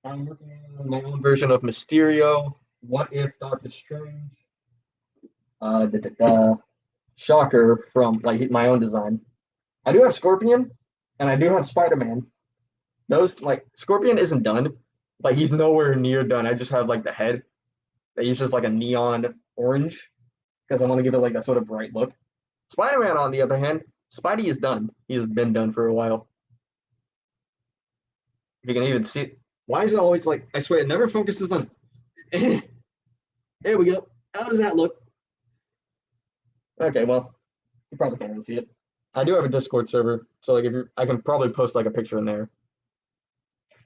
I'm working on my own version of Mysterio. What if Doctor Strange? Da, da, da. Shocker from like my own design. I do have Scorpion, and I do have Spider-Man. Those like Scorpion isn't done, like he's nowhere near done. I just have like the head that uses like a neon orange because I want to give it like a sort of bright look. Spider-Man, on the other hand, Spidey is done. He's been done for a while. If you can even see, why is it always like? I swear, it never focuses on. There we go. How does that look? Okay, well, you probably can't really see it. I do have a Discord server, so like if you, I can probably post like a picture in there.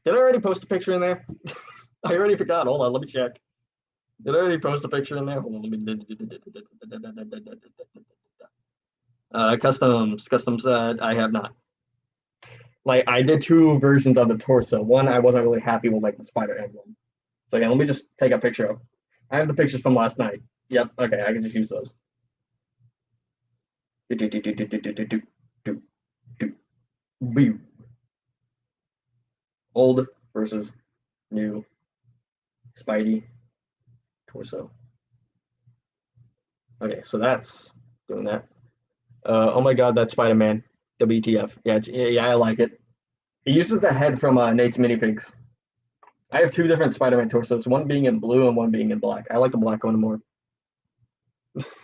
Did I already post a picture in there? I already forgot. Hold on, let me check. Did I already post a picture in there? Hold on, let me. Customs. I have not. Like I did two versions of the torso. One I wasn't really happy with, like the spider emblem. So yeah, let me just take a picture of. I have the pictures from last night. Yep. Okay, I can just use those. Old versus new Spidey torso. Okay, so that's doing that. Oh my God, that's Spider-Man. WTF? Yeah, I like it. He uses the head from Nate's minifigs. I have two different Spider-Man torsos, one being in blue and one being in black. I like the black one more.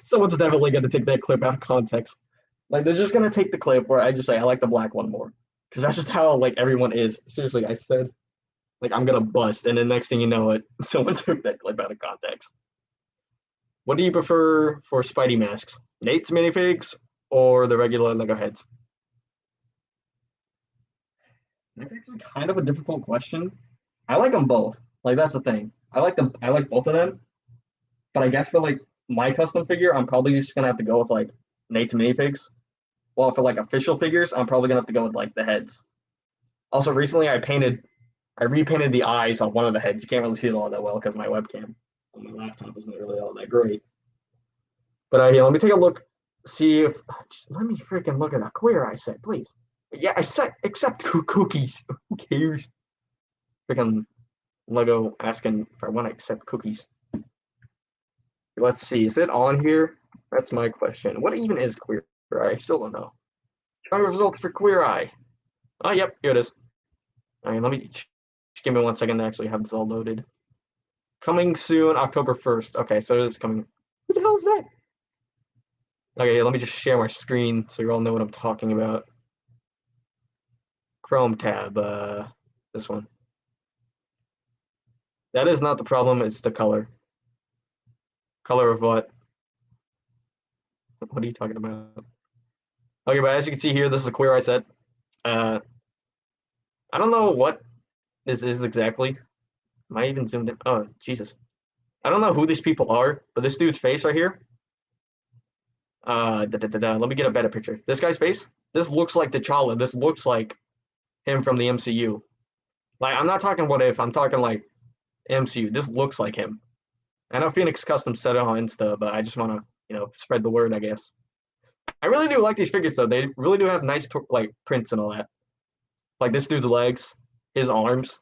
Someone's definitely going to take that clip out of context. Like they're just going to take the clip where I just say I like the black one more because that's just how like everyone is. Seriously, I said like I'm gonna bust, and the next thing you know, it someone took that clip out of context. What do you prefer for Spidey masks? Nate's minifigs or the regular Lego heads? That's actually kind of a difficult question. I like them both. Like that's the thing. I like them. I like both of them. But I guess for like my custom figure, I'm probably just gonna have to go with like Nate's minifigs. Well, for like official figures, I'm probably gonna have to go with like the heads. Also, recently I repainted the eyes on one of the heads. You can't really see it all that well because my webcam on my laptop isn't really all that great. But here, let me take a look. See if let me freaking look at that Queer Eye set, please. Yeah, I set accept cookies. Who cares? Freaking Lego asking if I want to accept cookies. Let's see, is it on here? That's my question. What even is Queer Eye? I still don't know. Trying results for Queer Eye. Oh, yep, here it is. All right, let me just give me 1 second to actually have this all loaded. Coming soon, October 1st. Okay, so it is coming. Who the hell is that? Okay, let me just share my screen so you all know what I'm talking about. Chrome tab, this one. That is not the problem, it's the color. Color of what? What are you talking about? Okay, but as you can see here, this is the Queer Eye set. I don't know what this is exactly. Am I even zoomed in? Oh, Jesus. I don't know who these people are, but this dude's face right here. Let me get a better picture. This guy's face. This looks like T'Challa. This looks like him from the MCU. Like, I'm not talking what if. I'm talking like MCU. This looks like him. I know Phoenix Custom said it on Insta, but I just want to, spread the word, I guess. I really do like these figures, though. They really do have nice, like, prints and all that. Like, this dude's legs, his arms.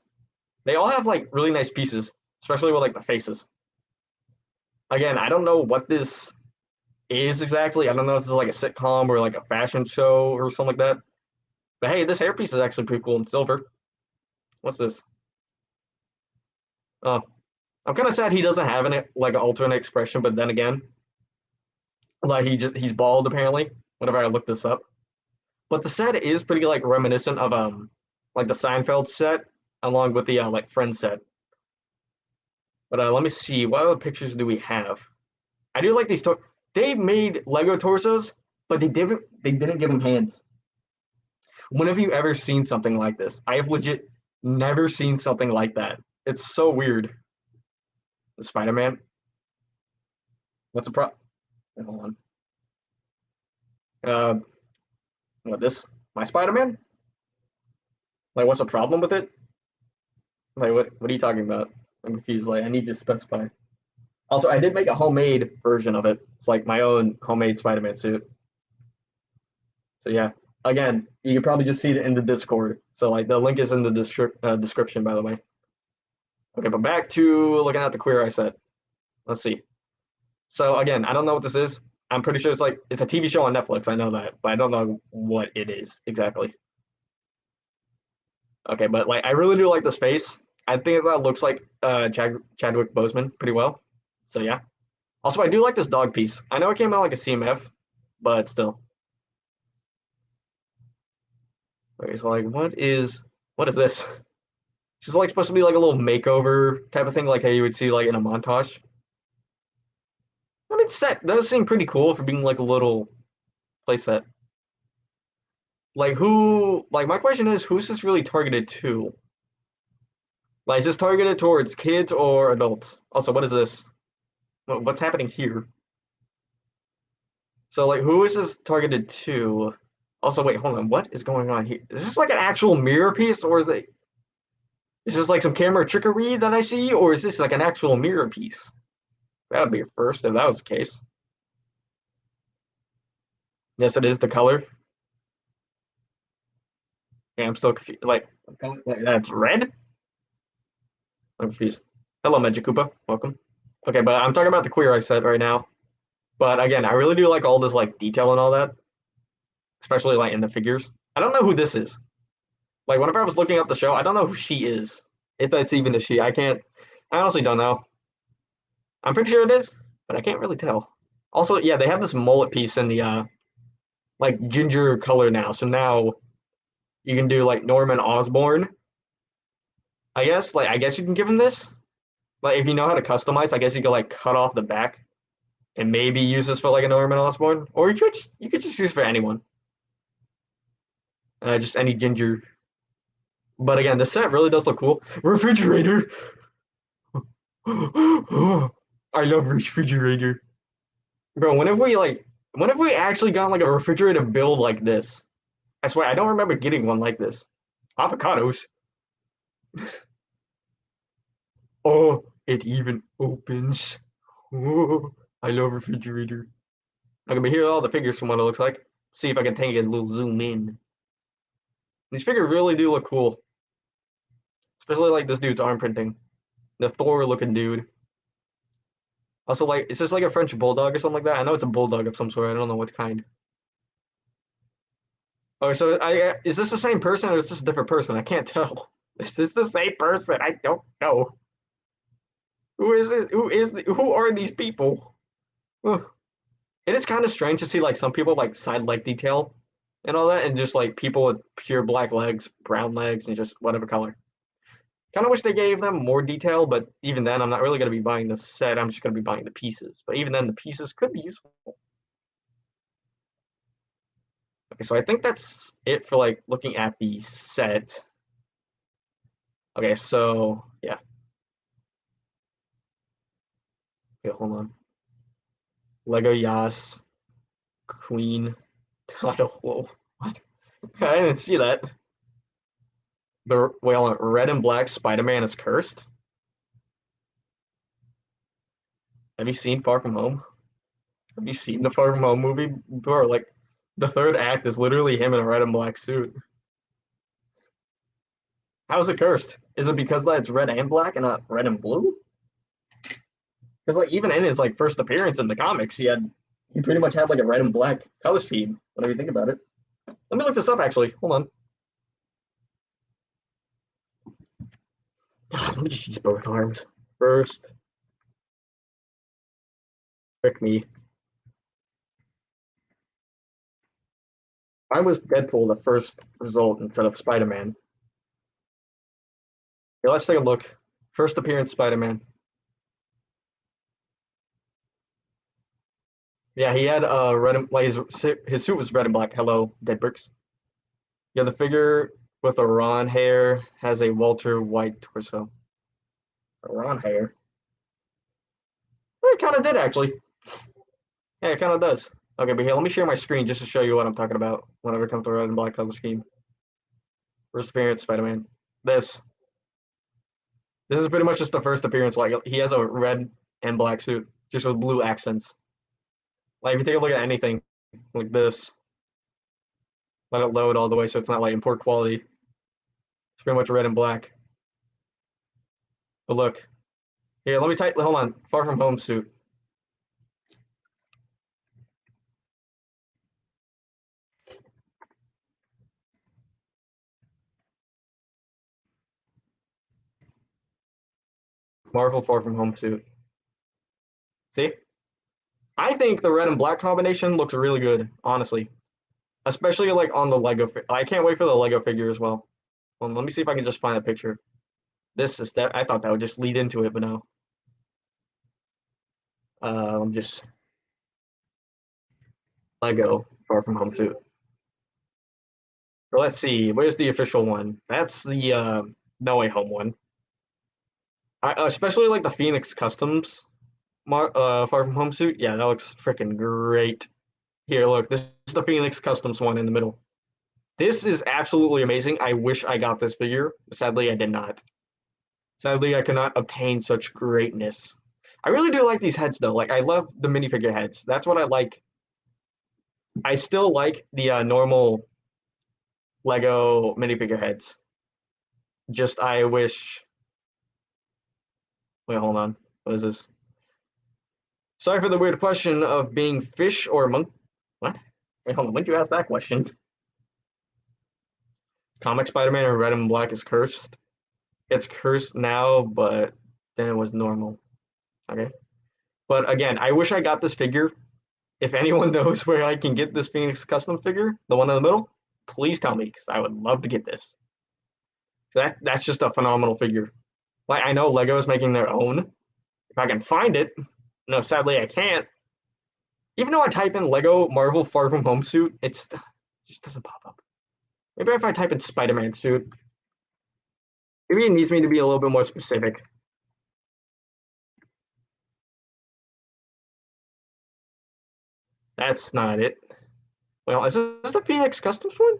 They all have, like, really nice pieces, especially with, like, the faces. Again, I don't know what this is exactly. I don't know if this is, like, a sitcom or, like, a fashion show or something like that. But, hey, this hairpiece is actually pretty cool in silver. What's this? Oh, I'm kind of sad he doesn't have an like an alternate expression, but then again, like he's bald apparently. Whenever I look this up, but the set is pretty like reminiscent of like the Seinfeld set along with the like Friends set. But let me see, what other pictures do we have? I do like these. They made Lego torsos, but they didn't give them hands. When have you ever seen something like this? I have legit never seen something like that. It's so weird. The Spider-Man. What's the pro? Hold on. Uh, what this? My Spider-Man? Like, what's the problem with it? Like, what are you talking about? I'm confused. Like, I need you to specify. Also, I did make a homemade version of it. It's like my own homemade Spider-Man suit. So yeah, again, you can probably just see it in the Discord. So like, the link is in the description, by the way. Okay, but back to looking at the Queer Eye set. Let's see. So again, I don't know what this is. I'm pretty sure it's a TV show on Netflix. I know that, but I don't know what it is exactly. Okay, but like I really do like this face. I think that looks like Chadwick Boseman pretty well. So yeah. Also, I do like this dog piece. I know it came out like a CMF, but still. Okay, so like, what is this? This is like supposed to be like a little makeover type of thing, like how you would see like in a montage. I mean, set does seem pretty cool for being like a little playset. Like who? Like my question is, who's this really targeted to? Like, is this targeted towards kids or adults? Also, what is this? What's happening here? So, like, who is this targeted to? Also, wait, hold on. What is going on here? Is this like an actual mirror piece, or is this like some camera trickery that I see, or is this like an actual mirror piece? That would be a first if that was the case. Yes, it is the color. Yeah, I'm still confused. Like that's red. I'm confused. Hello, Magikoopa. Welcome. Okay, but I'm talking about the Queer Eye set right now. But again, I really do like all this like detail and all that, especially like in the figures. I don't know who this is. Like whenever I was looking up the show, I don't know who she is. If that's even a she, I can't. I honestly don't know. I'm pretty sure it is, but I can't really tell. Also, yeah, they have this mullet piece in the like ginger color now. So now you can do like Norman Osborn. I guess you can give him this. Like if you know how to customize, I guess you could like cut off the back and maybe use this for like a Norman Osborn, or you could just use for anyone. Just any ginger. But again, the set really does look cool. Refrigerator. I love refrigerator. Bro, when have we actually gotten like a refrigerator build like this? I swear I don't remember getting one like this. Avocados. Oh, it even opens. Oh, I love refrigerator. Okay, but here are all the figures from what it looks like. See if I can take a little zoom in. These figures really do look cool. Especially like this dude's arm printing. The Thor looking dude. Also, like, is this like a French bulldog or something like that? I know it's a bulldog of some sort. I don't know what kind. Okay, so is this the same person or is this a different person? I can't tell. Is this the same person? I don't know. Who is it? Who are these people? Ugh. It is kind of strange to see like some people like side leg detail and all that, and just like people with pure black legs, brown legs, and just whatever color. Kind of wish they gave them more detail, but even then, I'm not really going to be buying the set. I'm just going to be buying the pieces. But even then, the pieces could be useful. Okay, so I think that's it for like looking at the set. Okay, so yeah. Okay, hold on. Lego Yas Queen title. Whoa, what? I didn't see that. The well, red and black Spider-Man is cursed. Have you seen Far From Home? Have you seen the Far From Home movie? Bro, like the third act is literally him in a red and black suit. How is it cursed? Is it because that it's red and black and not red and blue? Because like even in his like first appearance in the comics, he pretty much had like a red and black color scheme. Whatever you think about it. Let me look this up actually. Hold on. God, let me just use both arms. First, trick me. I was Deadpool the first result instead of Spider-Man. Okay, let's take a look. First appearance Spider-Man. Yeah, he had red and like his suit was red and black. Hello, Dead Bricks. Yeah, the figure with a Ron hair has a Walter White torso. A Ron hair. Well, it kind of did actually. Yeah, it kind of does. Okay, but here, let me share my screen just to show you what I'm talking about whenever it comes to red and black color scheme. First appearance, Spider-Man. This. This is pretty much just the first appearance. Like he has a red and black suit, just with blue accents. Like if you take a look at anything like this, let it load all the way so it's not like in poor quality. It's pretty much red and black. But look, here, let me type. Hold on, Far From Home suit. Marvel Far From Home suit. See, I think the red and black combination looks really good, honestly. Especially like on the Lego. I can't wait for the Lego figure as well. Well, let me see if I can just find a picture. This is that. I thought that would just lead into it, but no. Just Lego Far From Home suit. Or let's see, where's the official one? That's the No Way Home one. I especially like the Phoenix Customs Far From Home suit. Yeah, that looks freaking great. Here, look, this is the Phoenix Customs one in the middle. This is absolutely amazing. I wish I got this figure. Sadly, I did not. Sadly, I cannot obtain such greatness. I really do like these heads though. Like I love the minifigure heads. That's what I like. I still like the normal Lego minifigure heads. Just I wish. Wait, hold on. What is this? Sorry for the weird question of being fish or monk. What? Wait, hold on. When did you ask that question? Comic Spider-Man in red and black is cursed. It's cursed now, but then it was normal. Okay. But again, I wish I got this figure. If anyone knows where I can get this Phoenix custom figure, the one in the middle, please tell me because I would love to get this. That's just a phenomenal figure. Like I know Lego is making their own. If I can find it, no, sadly I can't. Even though I type in Lego Marvel Far From Home suit, it just doesn't pop up. Maybe if I type in Spider-Man suit, maybe it needs me to be a little bit more specific. That's not it. Well, is this the Phoenix Customs one?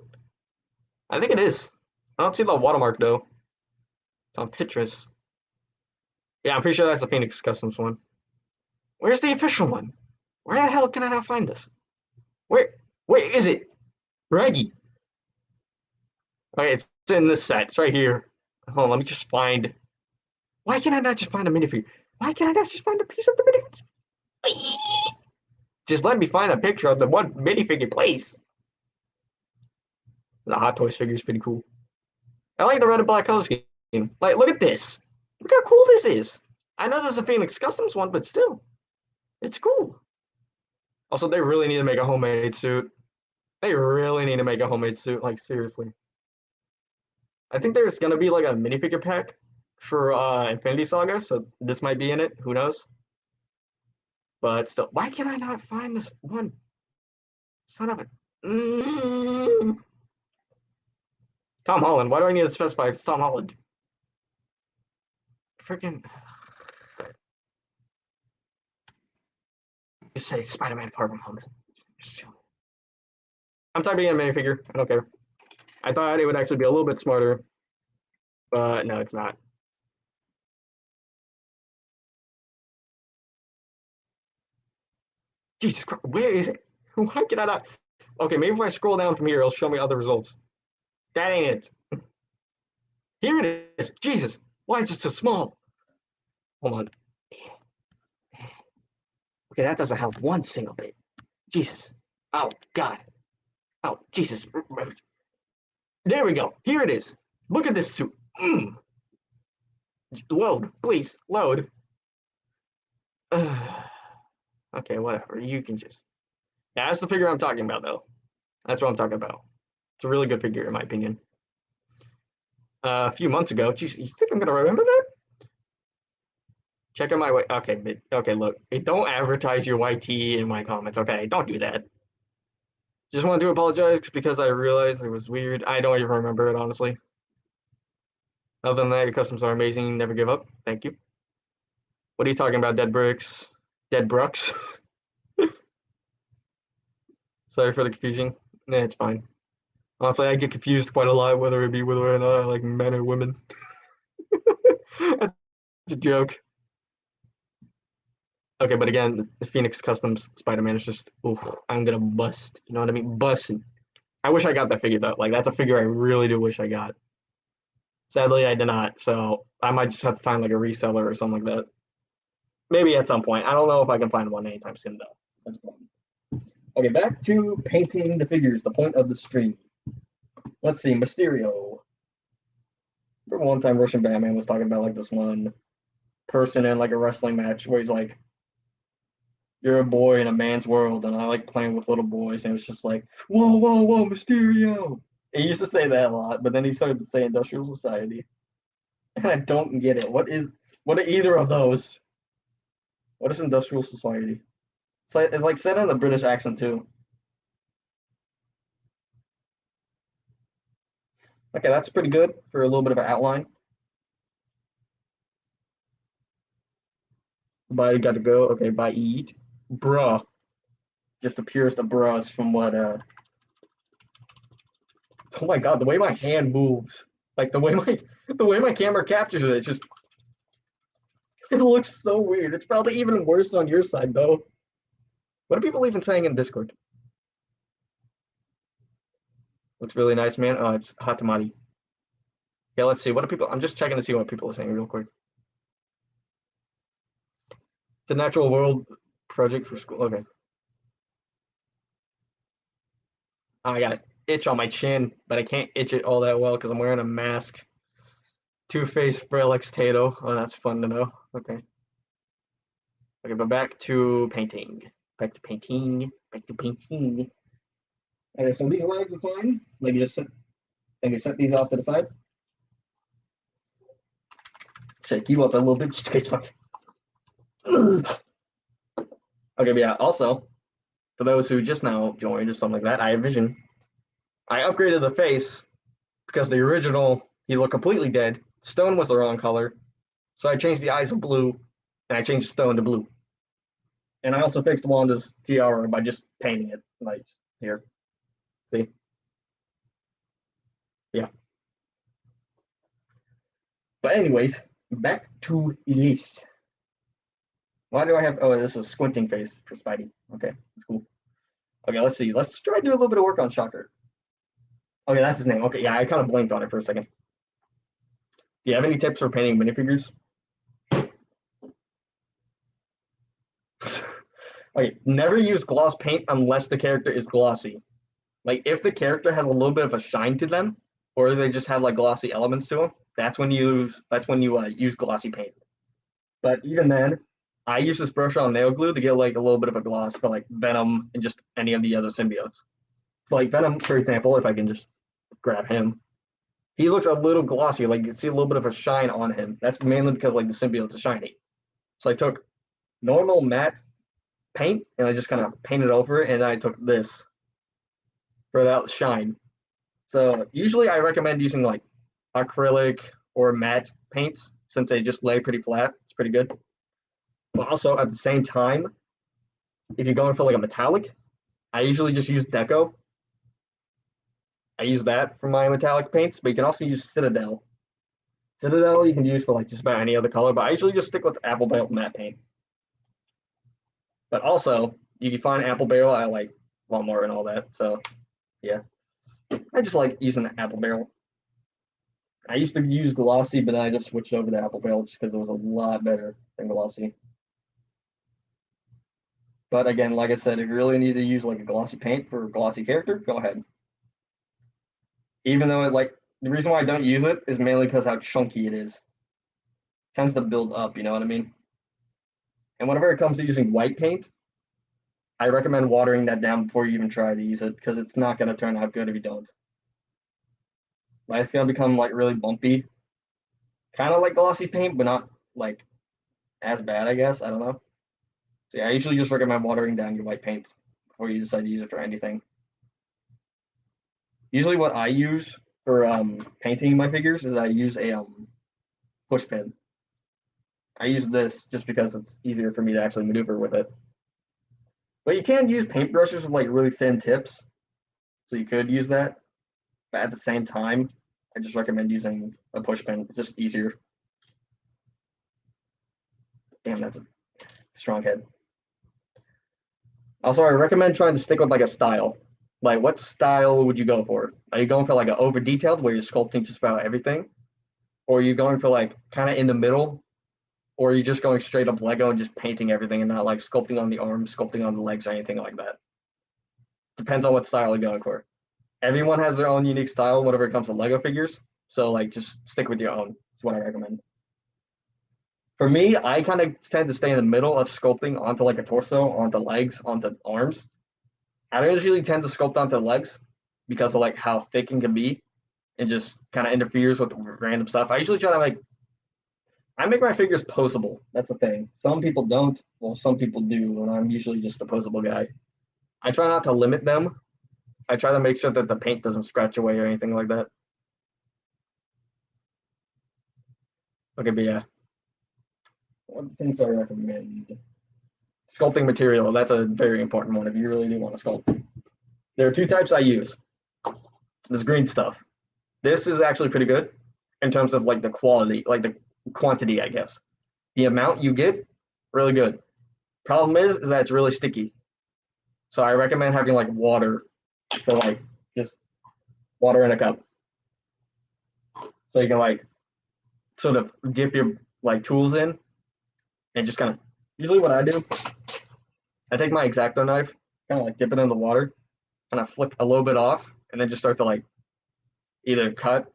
I think it is. I don't see the watermark though. It's on Pinterest. Yeah, I'm pretty sure that's the Phoenix Customs one. Where's the official one? Where the hell can I not find this? Where is it? Reggie. Okay, it's in this set. It's right here. Hold on, let me just find. Why can I not just find a minifigure? Why can't I not just find a piece of the minifigure? Just let me find a picture of the one minifigure, please. The Hot Toys figure is pretty cool. I like the red and black color scheme. Like, look at this. Look how cool this is. I know there's a Phoenix Customs one, but still, it's cool. Also, they really need to make a homemade suit. They really need to make a homemade suit. Like, seriously. I think there's gonna be like a minifigure pack for Infinity Saga, so this might be in it. Who knows? But still, why can I not find this one? Son of a. Tom Holland. Why do I need to specify it's Tom Holland? Freaking. Just say Spider-Man Far From Home. I'm typing in a minifigure. I don't care. I thought it would actually be a little bit smarter, but no, it's not. Jesus Christ, where is it? Why can I not? Okay, maybe if I scroll down from here, it'll show me other results. That ain't it. Here it is. Jesus, why is it so small? Hold on. Okay, that doesn't help one single bit. Jesus. Oh, God. Oh, Jesus. There we go. Here it is. Look at this suit. Load, please. Load. Okay, whatever. You can just. Yeah, that's the figure I'm talking about, though. That's what I'm talking about. It's a really good figure, in my opinion. A few months ago. Jeez, you think I'm gonna remember that? Check out my way. Okay, okay. Look, don't advertise your YT in my comments. Okay, don't do that. Just wanted to apologize because I realized it was weird. I don't even remember it honestly. Other than that, your customs are amazing. Never give up. Thank you. What are you talking about? Dead bricks? Dead brooks? Sorry for the confusion. Nah, it's fine. Honestly, I get confused quite a lot whether or not I like men or women. It's a joke. Okay, but again, the Phoenix Customs Spider-Man is just, oof, I'm gonna bust. You know what I mean? Busting. I wish I got that figure though. Like that's a figure I really do wish I got. Sadly, I did not. So I might just have to find like a reseller or something like that. Maybe at some point. I don't know if I can find one anytime soon though. That's the problem. Okay, back to painting the figures. The point of the stream. Let's see, Mysterio. Remember one time Russian Batman was talking about like this one person in like a wrestling match where he's like, "You're a boy in a man's world, and I like playing with little boys." And it was just like, "Whoa, whoa, whoa, Mysterio!" He used to say that a lot, but then he started to say Industrial Society, and I don't get it. What are either of those? What is Industrial Society? It's like said in a British accent too. Okay, that's pretty good for a little bit of an outline. Bye, got to go. Okay, bye, eat. Bruh. Just the purest of bruhs from what, oh my god, the way my hand moves. Like the way my camera captures it, just it looks so weird. It's probably even worse on your side though. What are people even saying in Discord? Looks really nice, man. Oh, it's hot tamale. Yeah, let's see. What are people? I'm just checking to see what people are saying real quick. The Natural World Project for School. Okay. Oh, I got an itch on my chin, but I can't itch it all that well because I'm wearing a mask. Two-Face for Alex Tato. Oh, that's fun to know. Okay. Okay, but back to painting. Back to painting. Back to painting. Okay, so these legs are fine. Maybe set these off to the side. Shake you up a little bit just in case my. Okay, but yeah. Also, for those who just now joined or something like that, I have vision. I upgraded the face because the original he looked completely dead. Stone was the wrong color, so I changed the eyes to blue, and I changed the stone to blue. And I also fixed Wanda's tiara by just painting it like here. See? Yeah. But anyways, back to this. Why do I have? Oh, this is a squinting face for Spidey. Okay, that's cool. Okay, let's see. Let's try to do a little bit of work on Shocker. Okay, that's his name. Okay, yeah, I kind of blanked on it for a second. Do you have any tips for painting minifigures? Okay, never use gloss paint unless the character is glossy. Like if the character has a little bit of a shine to them, or they just have like glossy elements to them, that's when you use glossy paint. But even then, I use this brush on nail glue to get like a little bit of a gloss for like Venom and just any of the other symbiotes. So like Venom, for example, if I can just grab him, he looks a little glossy. Like you can see a little bit of a shine on him. That's mainly because like the symbiotes are shiny. So I took normal matte paint and I just kind of painted over it, and I took this for that shine. So usually I recommend using like acrylic or matte paints since they just lay pretty flat. It's pretty good. But also at the same time, if you're going for like a metallic, I usually just use Deco. I use that for my metallic paints, but you can also use Citadel. Citadel you can use for like just about any other color, but I usually just stick with Apple Barrel matte paint. But also, you can find Apple Barrel at like Walmart and all that. So yeah, I just like using the Apple Barrel. I used to use Glossy, but then I just switched over to Apple Barrel just because it was a lot better than Glossy. But again, like I said, if you really need to use like a glossy paint for a glossy character, go ahead. Even though it like the reason why I don't use it is mainly because how chunky it is. It tends to build up, you know what I mean? And whenever it comes to using white paint, I recommend watering that down before you even try to use it because it's not going to turn out good if you don't. Like it's going to become like really bumpy, kind of like glossy paint, but not like as bad, I guess. I don't know. So yeah, I usually just recommend watering down your white paint before you decide to use it for anything. Usually, what I use for painting my figures is I use a push pin. I use this just because it's easier for me to actually maneuver with it. But you can use paintbrushes with like really thin tips, so you could use that. But at the same time, I just recommend using a push pin. It's just easier. Damn, that's a strong head. Also, I recommend trying to stick with like a style. Like, what style would you go for? Are you going for like an over detailed where you're sculpting just about everything? Or are you going for like kind of in the middle? Or are you just going straight up Lego and just painting everything and not like sculpting on the arms, sculpting on the legs, or anything like that? Depends on what style you're going for. Everyone has their own unique style whenever it comes to Lego figures. So like just stick with your own. That's what I recommend. For me, I kind of tend to stay in the middle of sculpting onto like a torso, onto legs, onto arms. I don't usually tend to sculpt onto legs because of like how thick it can be and just kind of interferes with random stuff. I usually try to make my figures posable. That's the thing. Some people don't. Well, some people do, and I'm usually just a posable guy. I try not to limit them. I try to make sure that the paint doesn't scratch away or anything like that. Okay, but yeah, what things I recommend? Sculpting material. That's a very important one if you really do want to sculpt. There are two types I use. This green stuff. This is actually pretty good in terms of like the quality, like the quantity, I guess. The amount you get, really good. Problem is that it's really sticky. So I recommend having like water. So like just water in a cup. So you can like sort of dip your like tools in and just kind of usually what I do, I take my X-Acto knife, kind of like dip it in the water, kind of flick a little bit off, and then just start to like either cut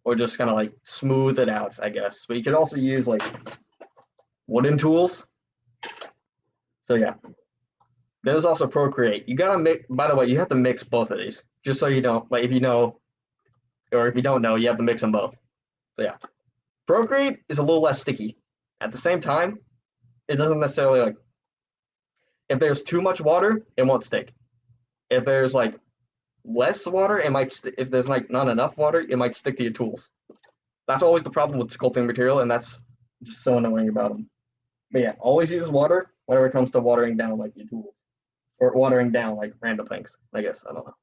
or just kind of like smooth it out, I guess. But you can also use like wooden tools. So yeah. There's also Procreate. You gotta mix. By the way, you have to mix both of these, just so you don't like if you know, or if you don't know, you have to mix them both. So yeah, Procreate is a little less sticky. At the same time, it doesn't necessarily like. If there's too much water, it won't stick. If there's like less water, it might. If there's like not enough water, it might stick to your tools. That's always the problem with sculpting material, and that's just so annoying about them. But yeah, always use water whenever it comes to watering down like your tools, or watering down like random things. I guess I don't know.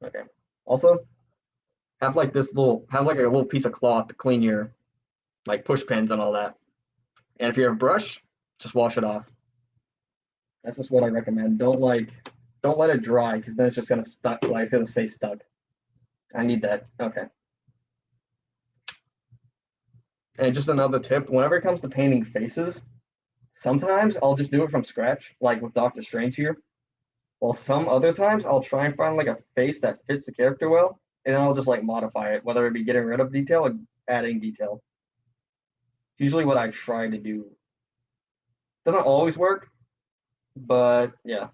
Okay. Also, have like a little piece of cloth to clean your like push pins and all that. And if you have a brush, just wash it off. That's just what I recommend. Don't let it dry because then it's just gonna stuck. Like it's gonna stay stuck. I need that. Okay. And just another tip: whenever it comes to painting faces, sometimes I'll just do it from scratch, like with Doctor Strange here. While some other times I'll try and find like a face that fits the character well, and then I'll just like modify it, whether it be getting rid of detail or adding detail. Usually what I try to do. Doesn't always work, but yeah.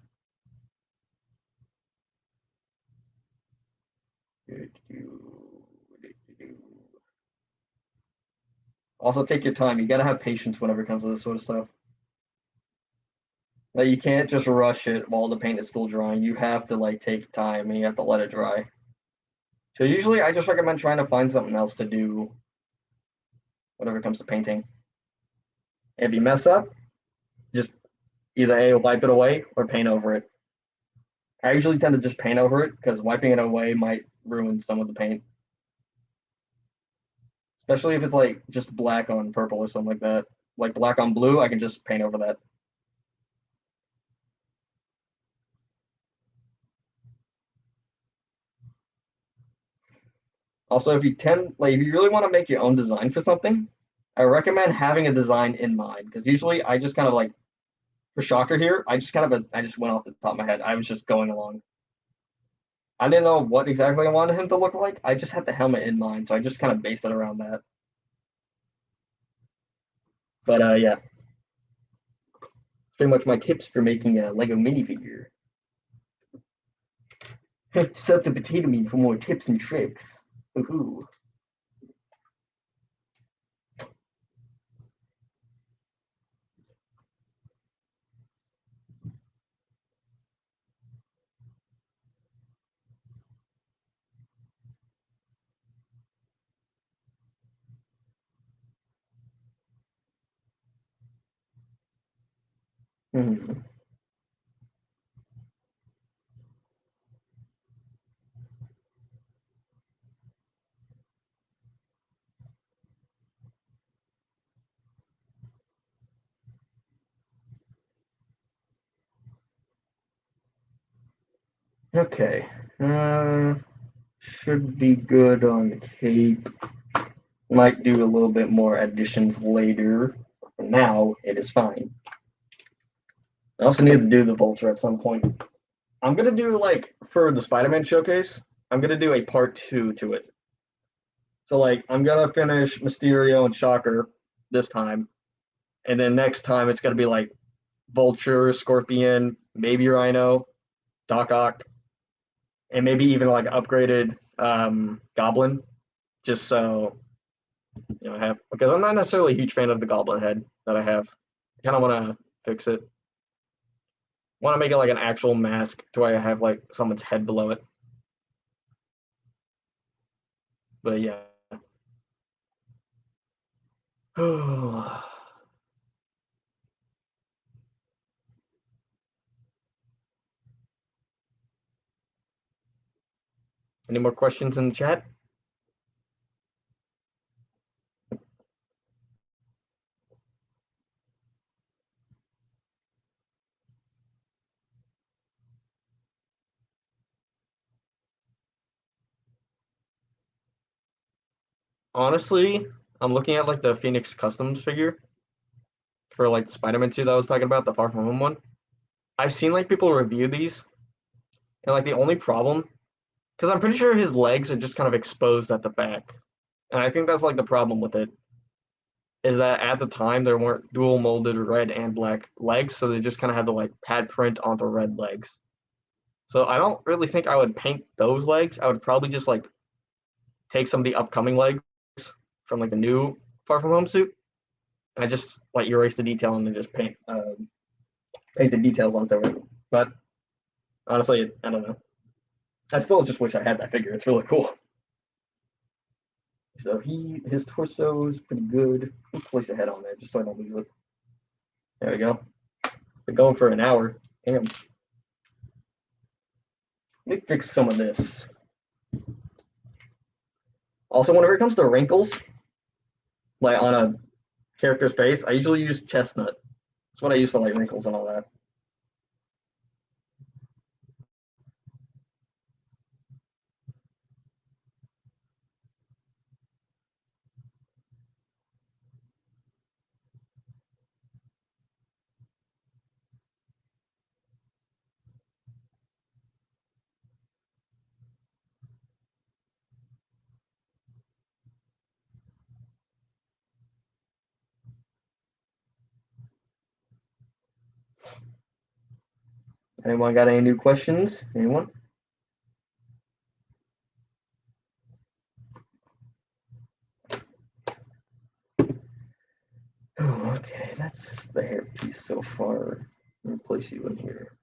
Also, take your time. You gotta have patience whenever it comes to this sort of stuff. Like you can't just rush it while the paint is still drying. You have to like take time and you have to let it dry. So usually, I just recommend trying to find something else to do whenever it comes to painting. If you mess up, just either A, wipe it away or paint over it. I usually tend to just paint over it because wiping it away might ruin some of the paint. Especially if it's like just black on purple or something like that. Like black on blue, I can just paint over that. Also, if you really want to make your own design for something, I recommend having a design in mind because usually I just kind of like for Shocker here, I just went off the top of my head. I was just going along. I didn't know what exactly I wanted him to look like. I just had the helmet in mind, so I just kind of based it around that. But yeah, pretty much my tips for making a Lego minifigure. Sub to Potato Me for more tips and tricks. Woohoo! Hmm. Okay. Should be good on the cape. Might do a little bit more additions later. For now, it is fine. I also need to do the Vulture at some point. I'm gonna do like for the Spider-Man showcase. I'm gonna do a part 2 to it. So like I'm gonna finish Mysterio and Shocker this time, and then next time it's gonna be like Vulture, Scorpion, maybe Rhino, Doc Ock, and maybe even like upgraded Goblin, just so I have because I'm not necessarily a huge fan of the Goblin head that I have. I kind of want to fix it. Want to make it like an actual mask to where I have like someone's head below it. But yeah. Any more questions in the chat? Honestly, I'm looking at like the Phoenix Customs figure for like the Spider-Man 2 that I was talking about, the Far From Home one. I've seen like people review these, and like the only problem, because I'm pretty sure his legs are just kind of exposed at the back, and I think that's like the problem with it, is that at the time there weren't dual molded red and black legs, so they just kind of had the like pad print on the red legs. So I don't really think I would paint those legs. I would probably just like take some of the upcoming legs from like the new Far From Home suit, and I just like erase the detail and then just paint the details onto it. But honestly, I don't know. I still just wish I had that figure. It's really cool. So his torso is pretty good. Let's place a head on there just so I don't lose it. There we go. Been going for an hour. Damn. Let me fix some of this. Also, whenever it comes to wrinkles, like on a character's face, I usually use chestnut. That's what I use for like wrinkles and all that. Anyone got any new questions? Anyone? Oh, okay, that's the hair piece so far. I'm gonna place you in here.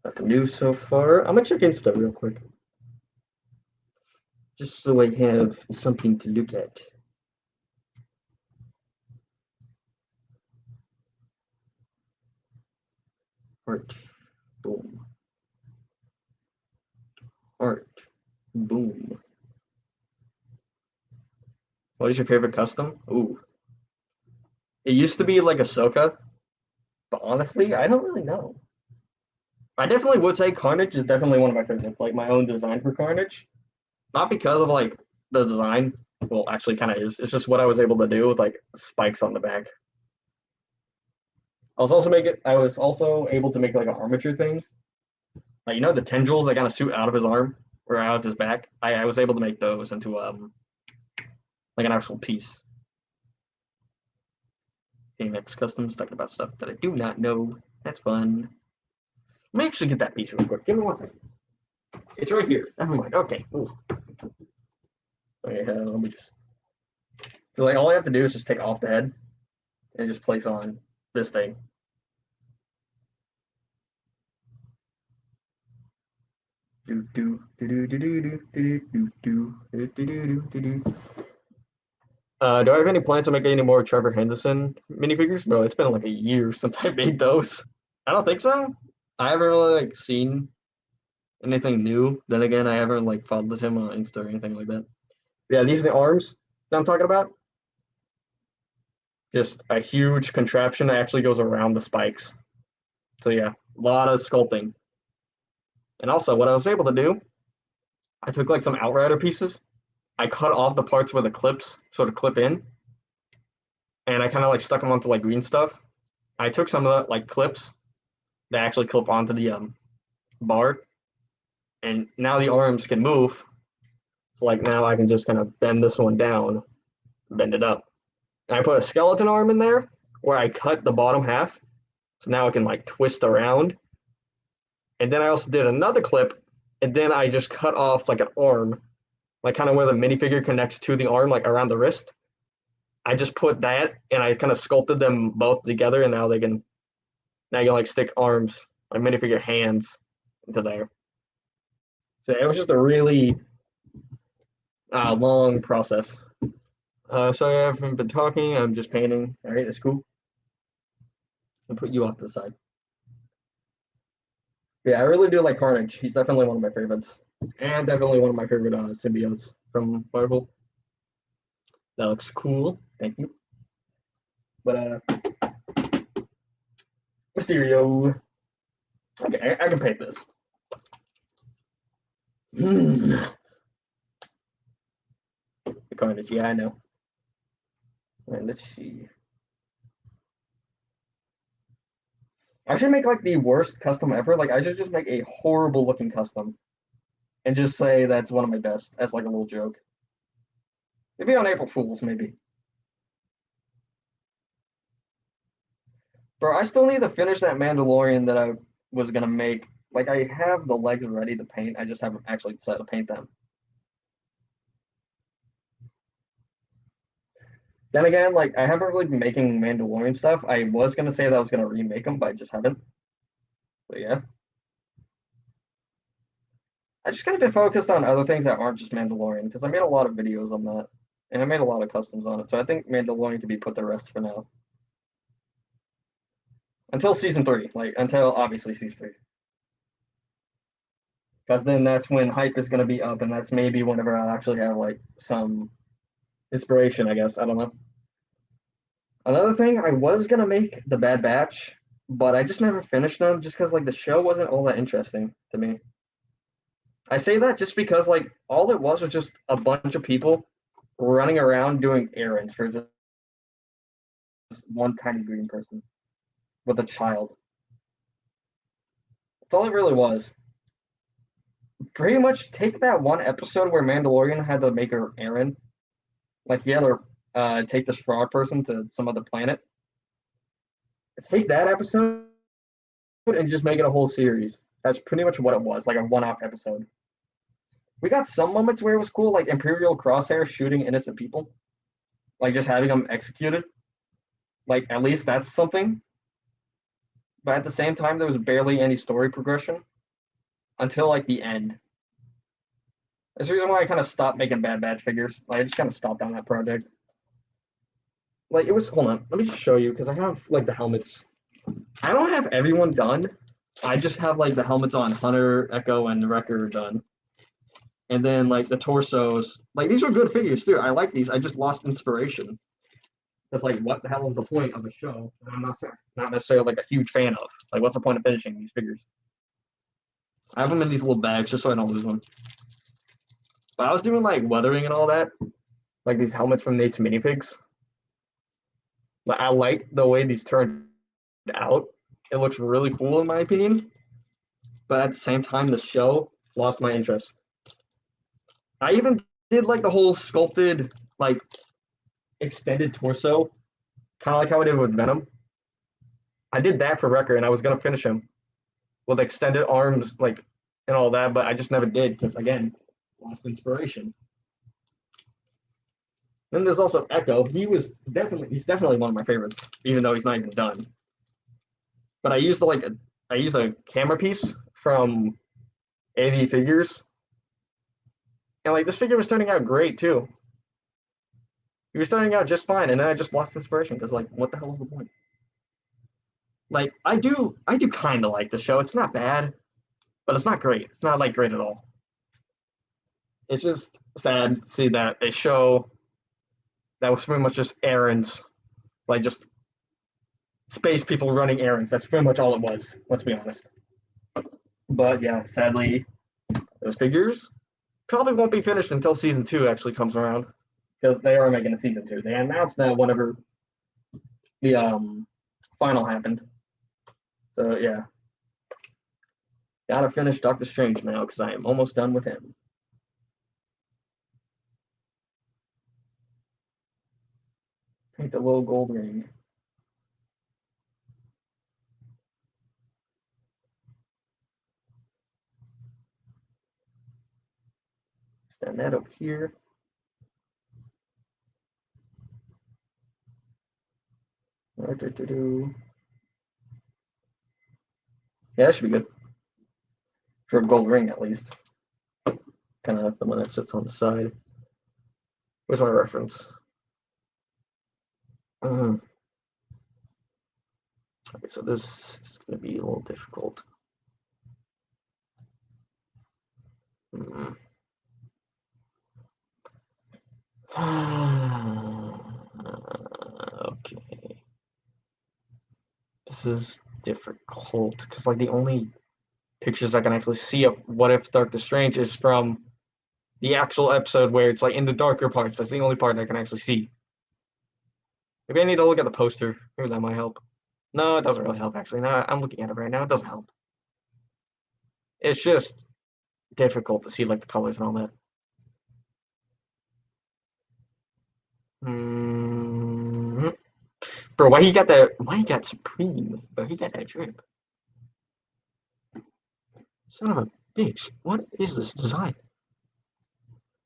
Nothing new so far. I'm gonna check Insta real quick. Just so I have something to look at. Heart. Boom. Heart. Boom. What is your favorite custom? Ooh. It used to be like Ahsoka, but honestly, I don't really know. I definitely would say Carnage is definitely one of my favorites. Like my own design for Carnage. Not because of like the design. Well, actually kind of is. It's just what I was able to do with like spikes on the back. I was also able to make like an armature thing. Like the tendrils that kind of shoot out of his arm or out of his back. I was able to make those into like an actual piece. Okay, next customs talking about stuff that I do not know. That's fun. Let me actually get that piece real quick. Give me 1 second. It's right here. Never mind. Okay. Ooh. Okay, let me just. Like all I have to do is just take off the head and just place on this thing. Do do do do do do do do do do do do do. Do I have any plans to make any more Trevor Henderson minifigures? Bro, it's been like a year since I made those. I don't think so. I haven't really like seen anything new. Then again, I haven't like followed him on Insta or anything like that. Yeah, these are the arms that I'm talking about. Just a huge contraption that actually goes around the spikes. So yeah, a lot of sculpting. And also, what I was able to do, I took like some outrider pieces. I cut off the parts where the clips sort of clip in, and I kind of like stuck them onto like green stuff. I took some of the like clips that actually clip onto the bar, and now the arms can move. So like now I can just kind of bend this one down, bend it up. And I put a skeleton arm in there where I cut the bottom half, so now it can like twist around. And then I also did another clip, and then I just cut off like an arm, like kind of where the minifigure connects to the arm, like around the wrist. I just put that, and I kind of sculpted them both together, and now you can like stick arms, like minifigure hands, into there. So it was just a really long process. So I haven't been talking. I'm just painting. All right, that's cool. I'll put you off to the side. Yeah, I really do like Carnage. He's definitely one of my favorites, and definitely one of my favorite symbiotes from Marvel. That looks cool. Thank you. But Mysterio. Okay, I can paint this. The Carnage. Yeah, I know. All right, let's see. I should make like the worst custom ever. Like I should just make a horrible looking custom and just say that's one of my best as like a little joke. Maybe on April Fools, maybe. Bro, I still need to finish that Mandalorian that I was gonna make. Like I have the legs ready to paint. I just haven't actually decided to paint them. Then again, like I haven't really been making Mandalorian stuff. I was gonna say that I was gonna remake them, but I just haven't. But yeah. I just kind of been focused on other things that aren't just Mandalorian because I made a lot of videos on that. And I made a lot of customs on it. So I think Mandalorian could be put to rest for now. Until season 3. Like until obviously season 3. because then that's when hype is gonna be up, and that's maybe whenever I'll actually have like some inspiration. I guess I don't know. Another thing, I was gonna make the Bad Batch, but I just never finished them, just because like the show wasn't all that interesting to me. I say that just because like all it was just a bunch of people running around doing errands for just one tiny green person with a child. That's all it really was. Pretty much take that one episode where Mandalorian had to make an errand, like he had to take this frog person to some other planet. Take that episode and just make it a whole series. That's pretty much what it was, like a one-off episode. We got some moments where it was cool, like Imperial Crosshair shooting innocent people, like just having them executed. Like at least that's something. But at the same time, there was barely any story progression until like the end. That's the reason why I kind of stopped making Bad Batch figures. Like, I just kind of stopped on that project. Like it was. Hold on, let me just show you because I have like the helmets. I don't have everyone done. I just have like the helmets on Hunter, Echo, and Wrecker done. And then like the torsos. Like these are good figures too. I like these. I just lost inspiration. It's like, what the hell is the point of a show? And I'm not necessarily like a huge fan of. Like, what's the point of finishing these figures? I have them in these little bags just so I don't lose them. But I was doing like weathering and all that, like these helmets from Nate's Minifigs. But I like the way these turned out. It looks really cool in my opinion. But at the same time, the show lost my interest. I even did like the whole sculpted, like extended torso, kind of like how I did with Venom. I did that for Wrecker, and I was gonna finish him with extended arms, like and all that, but I just never did because again, lost inspiration. Then there's also Echo. He's definitely one of my favorites, even though he's not even done. But I used a camera piece from AV Figures, and like this figure was turning out great too. He was turning out just fine, and then I just lost inspiration because like, what the hell is the point? Like I do kind of like the show. It's not bad, but it's not great. It's not like great at all. It's just sad to see that a show that was pretty much just errands, like just space people running errands. That's pretty much all it was. Let's be honest. But yeah, sadly, those figures probably won't be finished until season 2 actually comes around because they are making a season 2. They announced that whenever the final happened. So yeah, gotta finish Doctor Strange now because I am almost done with him. Paint the little gold ring. Stand that up here. Yeah, that should be good. For a gold ring, at least. Kind of the one that sits on the side. Where's my reference? Okay, so this is going to be a little difficult. Okay. This is difficult because like the only pictures I can actually see of What If Doctor Strange is from the actual episode where it's like in the darker parts. That's the only part I can actually see. Maybe I need to look at the poster. Maybe that might help. No, it doesn't really help actually. No, I'm looking at it right now. It doesn't help. It's just difficult to see like the colors and all that. Mm-hmm. Bro, why he got that? Why he got Supreme? Bro, he got that drip. Son of a bitch! What is this design?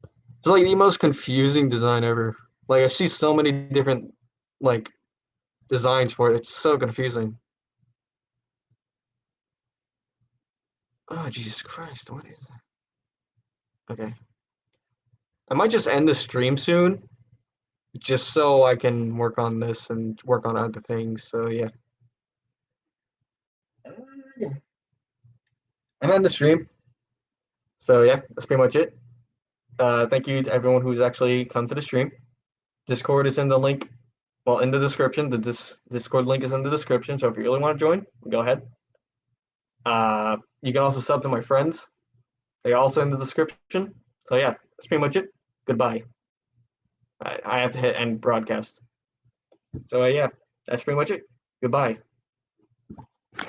It's like the most confusing design ever. Like I see so many different like designs for it. It's so confusing. Oh Jesus Christ! What is that? Okay, I might just end the stream soon, just so I can work on this and work on other things. So yeah. Yeah. I'm on the stream. So yeah, that's pretty much it. Thank you to everyone who's actually come to the stream. Discord is in the link, well, in the description. The Discord link is in the description. So if you really want to join, go ahead. You can also sub to my friends. They are also in the description. So yeah, that's pretty much it. Goodbye. I have to hit end broadcast. So yeah, that's pretty much it. Goodbye.